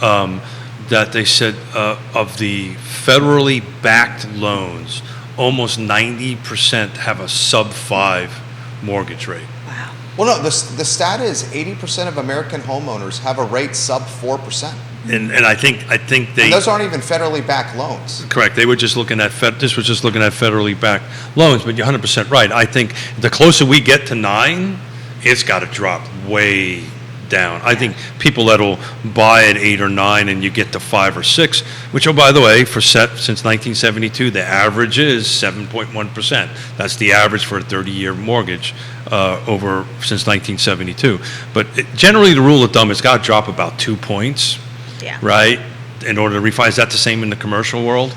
Speaker 2: that they said of the federally backed loans, almost 90% have a sub 5 mortgage rate.
Speaker 4: Wow.
Speaker 1: Well, no, the stat is 80% of American homeowners have a rate sub 4%.
Speaker 2: And I think they
Speaker 1: And those aren't even federally backed loans.
Speaker 2: correct. They were just looking at this was just looking at federally backed loans, but you're 100% right. I think the closer we get to 9, it's got to drop way down. I think people that'll buy at 8 or 9 and you get to 5 or 6, which, oh, by the way, since 1972, the average is 7.1%. That's the average for a 30-year mortgage over since 1972. But generally, the rule of thumb is got to drop about 2 points,
Speaker 4: Yeah.
Speaker 2: right, in order to refi. Is that the same in the commercial world?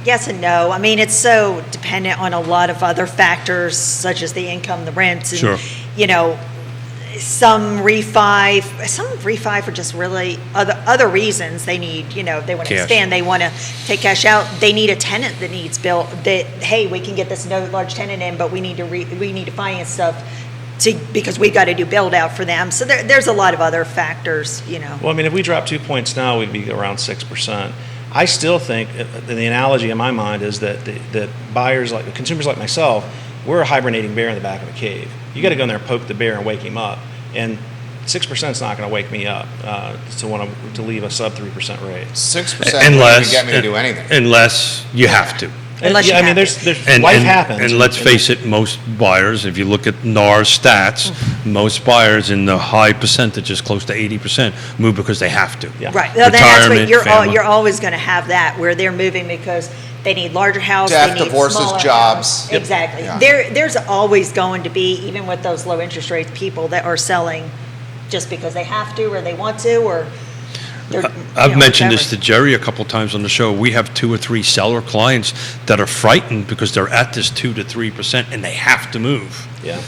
Speaker 4: Yes and no. I mean, it's so dependent on a lot of other factors, such as the income, the rents, and
Speaker 2: Sure.
Speaker 4: some refi for just really other reasons. They need, they want to
Speaker 2: Cash.
Speaker 4: expand, they want to take cash out. They need a tenant that needs built. That hey, we can get this no large tenant in, but we need to finance stuff because we've got to do build out for them. So there's a lot of other factors.
Speaker 3: Well, I mean, if we drop 2 points now, we'd be around 6%. I still think the analogy in my mind is that that buyers, like consumers like myself, we're a hibernating bear in the back of a cave. You got to go in there and poke the bear and wake him up. And 6% is not going to wake me up to leave a sub 3% rate.
Speaker 1: 6% wouldn't even get me to do anything.
Speaker 2: Unless you have to.
Speaker 4: Unless
Speaker 3: yeah,
Speaker 4: you
Speaker 3: I mean,
Speaker 4: have
Speaker 3: there's life happens.
Speaker 2: And let's face it, most buyers, if you look at NAR stats, most buyers in the high percentages, close to 80%, move because they have to.
Speaker 3: Yeah.
Speaker 4: Right. Well, then that's what
Speaker 2: Retirement, family.
Speaker 4: you're always going to have that where they're moving because they need larger house,
Speaker 1: Death,
Speaker 4: they need
Speaker 1: divorces,
Speaker 4: smaller
Speaker 1: jobs.
Speaker 4: house.
Speaker 1: Yep.
Speaker 4: Exactly.
Speaker 1: Yeah.
Speaker 4: There's always going to be, even with those low interest rates, people that are selling just because they have to or they want to or.
Speaker 2: I've mentioned this to Jerry a couple times on the show. We have 2 or 3 seller clients that are frightened because they're at this 2 to 3% and they have to move.
Speaker 3: Yeah.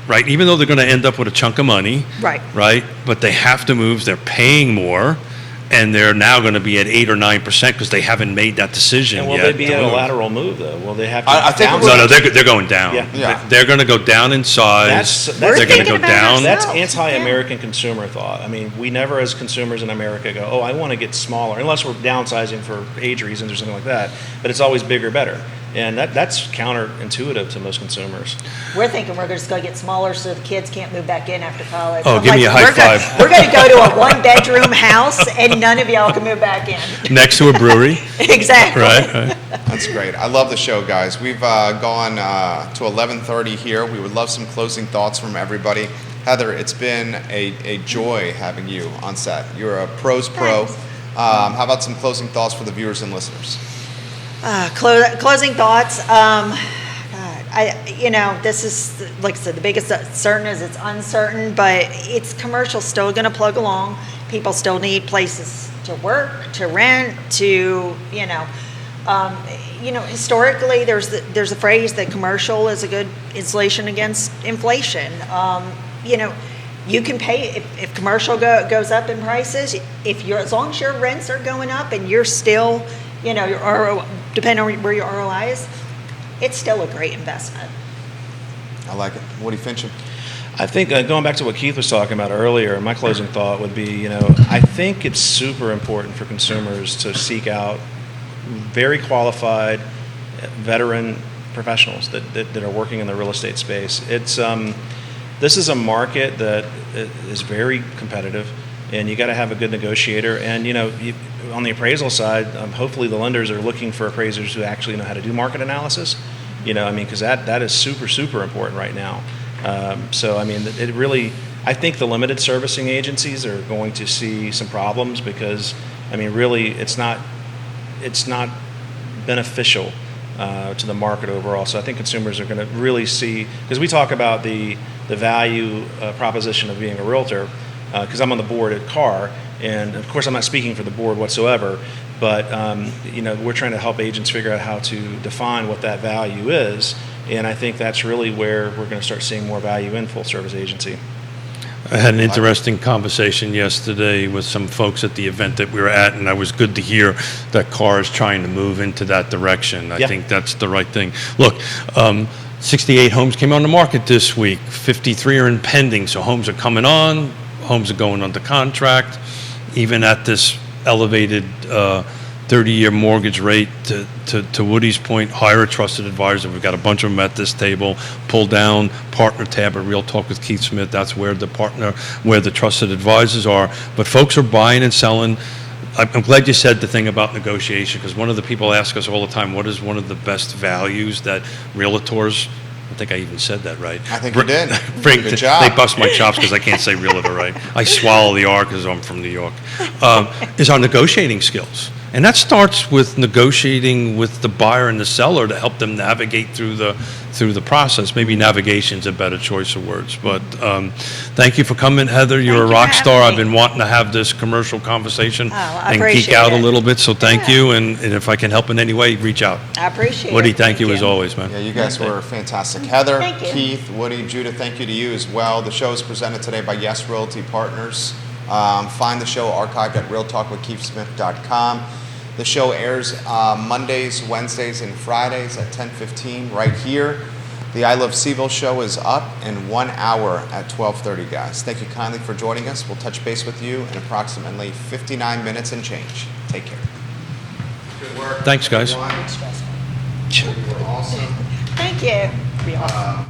Speaker 2: Right? Even though they're going to end up with a chunk of money.
Speaker 4: Right.
Speaker 2: Right? But they have to move. They're paying more. and they're now going to be at 8 or 9% because they haven't made that decision
Speaker 3: And will
Speaker 2: yet.
Speaker 3: they be
Speaker 2: to
Speaker 3: at a
Speaker 2: move.
Speaker 3: lateral move, though? Will they have to
Speaker 1: I think
Speaker 3: downsize?
Speaker 2: No, they're going down.
Speaker 3: Yeah.
Speaker 1: Yeah.
Speaker 2: They're going to go down in size.
Speaker 3: That's-
Speaker 2: they're going to
Speaker 4: thinking
Speaker 2: go
Speaker 4: about
Speaker 2: down.
Speaker 3: That's
Speaker 4: ourselves.
Speaker 3: anti-American consumer thought. I mean, we never, as consumers in America, go, "Oh, I want to get smaller," unless we're downsizing for age reasons or something like that. But it's always bigger, better, and that's counterintuitive to most consumers.
Speaker 4: We're thinking we're just going to get smaller so the kids can't move back in after college.
Speaker 2: Oh,
Speaker 4: I'm
Speaker 2: give me a high
Speaker 4: we're gonna-
Speaker 2: five.
Speaker 4: We're going to go to a one-bedroom house, and none of y'all can move back in.
Speaker 2: Next to a brewery,
Speaker 4: Exactly.
Speaker 2: right?
Speaker 1: That's great. I love the show, guys. We've gone to 11:30 here. We would love some closing thoughts from everybody. Heather, it's been a joy having you on set. You're a pro's pro.
Speaker 4: Thanks.
Speaker 1: How about some closing thoughts for the viewers and listeners?
Speaker 4: Closing thoughts. This is, like I said, the biggest certain is it's uncertain, but it's commercial still going to plug along. People still need places to work, to rent, to, historically there's a phrase that commercial is a good insulation against inflation. You can pay if commercial goes up in prices. As long as your rents are going up and you're still, your RO, depending on where your ROI is, it's still a great investment.
Speaker 1: I like it. Woody Fincham.
Speaker 3: I think going back to what Keith was talking about earlier, my closing thought would be, I think it's super important for consumers to seek out very qualified, veteran professionals that are working in the real estate space. This is a market that is very competitive, and you got to have a good negotiator. And on the appraisal side, hopefully the lenders are looking for appraisers who actually know how to do market analysis. Because that is super, super important right now. It really, I think the limited servicing agencies are going to see some problems because, really, it's not beneficial to the market overall. So I think consumers are going to really see, because we talk about the value proposition of being a realtor, because I'm on the board at CAR, and of course I'm not speaking for the board whatsoever, but we're trying to help agents figure out how to define what that value is, and I think that's really where we're going to start seeing more value in full service agency.
Speaker 2: I had an interesting conversation yesterday with some folks at the event that we were at, and I was good to hear that CAR is trying to move into that direction. I think that's the right thing. Look, 68 homes came on the market this week. 53 are in pending, so homes are coming on, homes are going under contract. Even at this elevated 30-year mortgage rate, to Woody's point, hire a trusted advisor. We've got a bunch of them at this table. Pull down partner tab at Real Talk with Keith Smith. That's where the trusted advisors are. But folks are buying and selling. I'm glad you said the thing about negotiation, because one of the people ask us all the time, what is one of the best values that realtors, I think I even said that right.
Speaker 1: I think you did.
Speaker 2: Bring.
Speaker 1: Good job.
Speaker 2: They bust my chops because I can't say realtor right. I swallow the R because I'm from New York. Is our negotiating skills. And that starts with negotiating with the buyer and the seller to help them navigate through the process. Maybe navigation's a better choice of words. But thank you for coming, Heather. You're
Speaker 4: Thank
Speaker 2: a
Speaker 4: you
Speaker 2: rock
Speaker 4: for
Speaker 2: star.
Speaker 4: having
Speaker 2: I've been
Speaker 4: me.
Speaker 2: wanting to have this commercial conversation
Speaker 4: I
Speaker 2: and geek
Speaker 4: appreciate
Speaker 2: out a
Speaker 4: it.
Speaker 2: little bit. So thank
Speaker 4: Yeah.
Speaker 2: you. And if I can help in any way, reach out.
Speaker 4: I appreciate
Speaker 2: Woody,
Speaker 4: it.
Speaker 2: thank you as always, man.
Speaker 1: Yeah, you guys were fantastic. Heather,
Speaker 4: Thank you.
Speaker 1: Keith, Woody, Judah, thank you to you as well. The show is presented today by Yes Realty Partners. Find the show archived at realtalkwithkeithsmith.com. The show airs Mondays, Wednesdays, and Fridays at 10:15 right here. The I Love CVille show is up in 1 hour at 12:30, guys. Thank you kindly for joining us. We'll touch base with you in approximately 59 minutes and change. Take care. Good work.
Speaker 2: Thanks, guys.
Speaker 1: everyone. You were awesome.
Speaker 4: Thank you. Be awesome.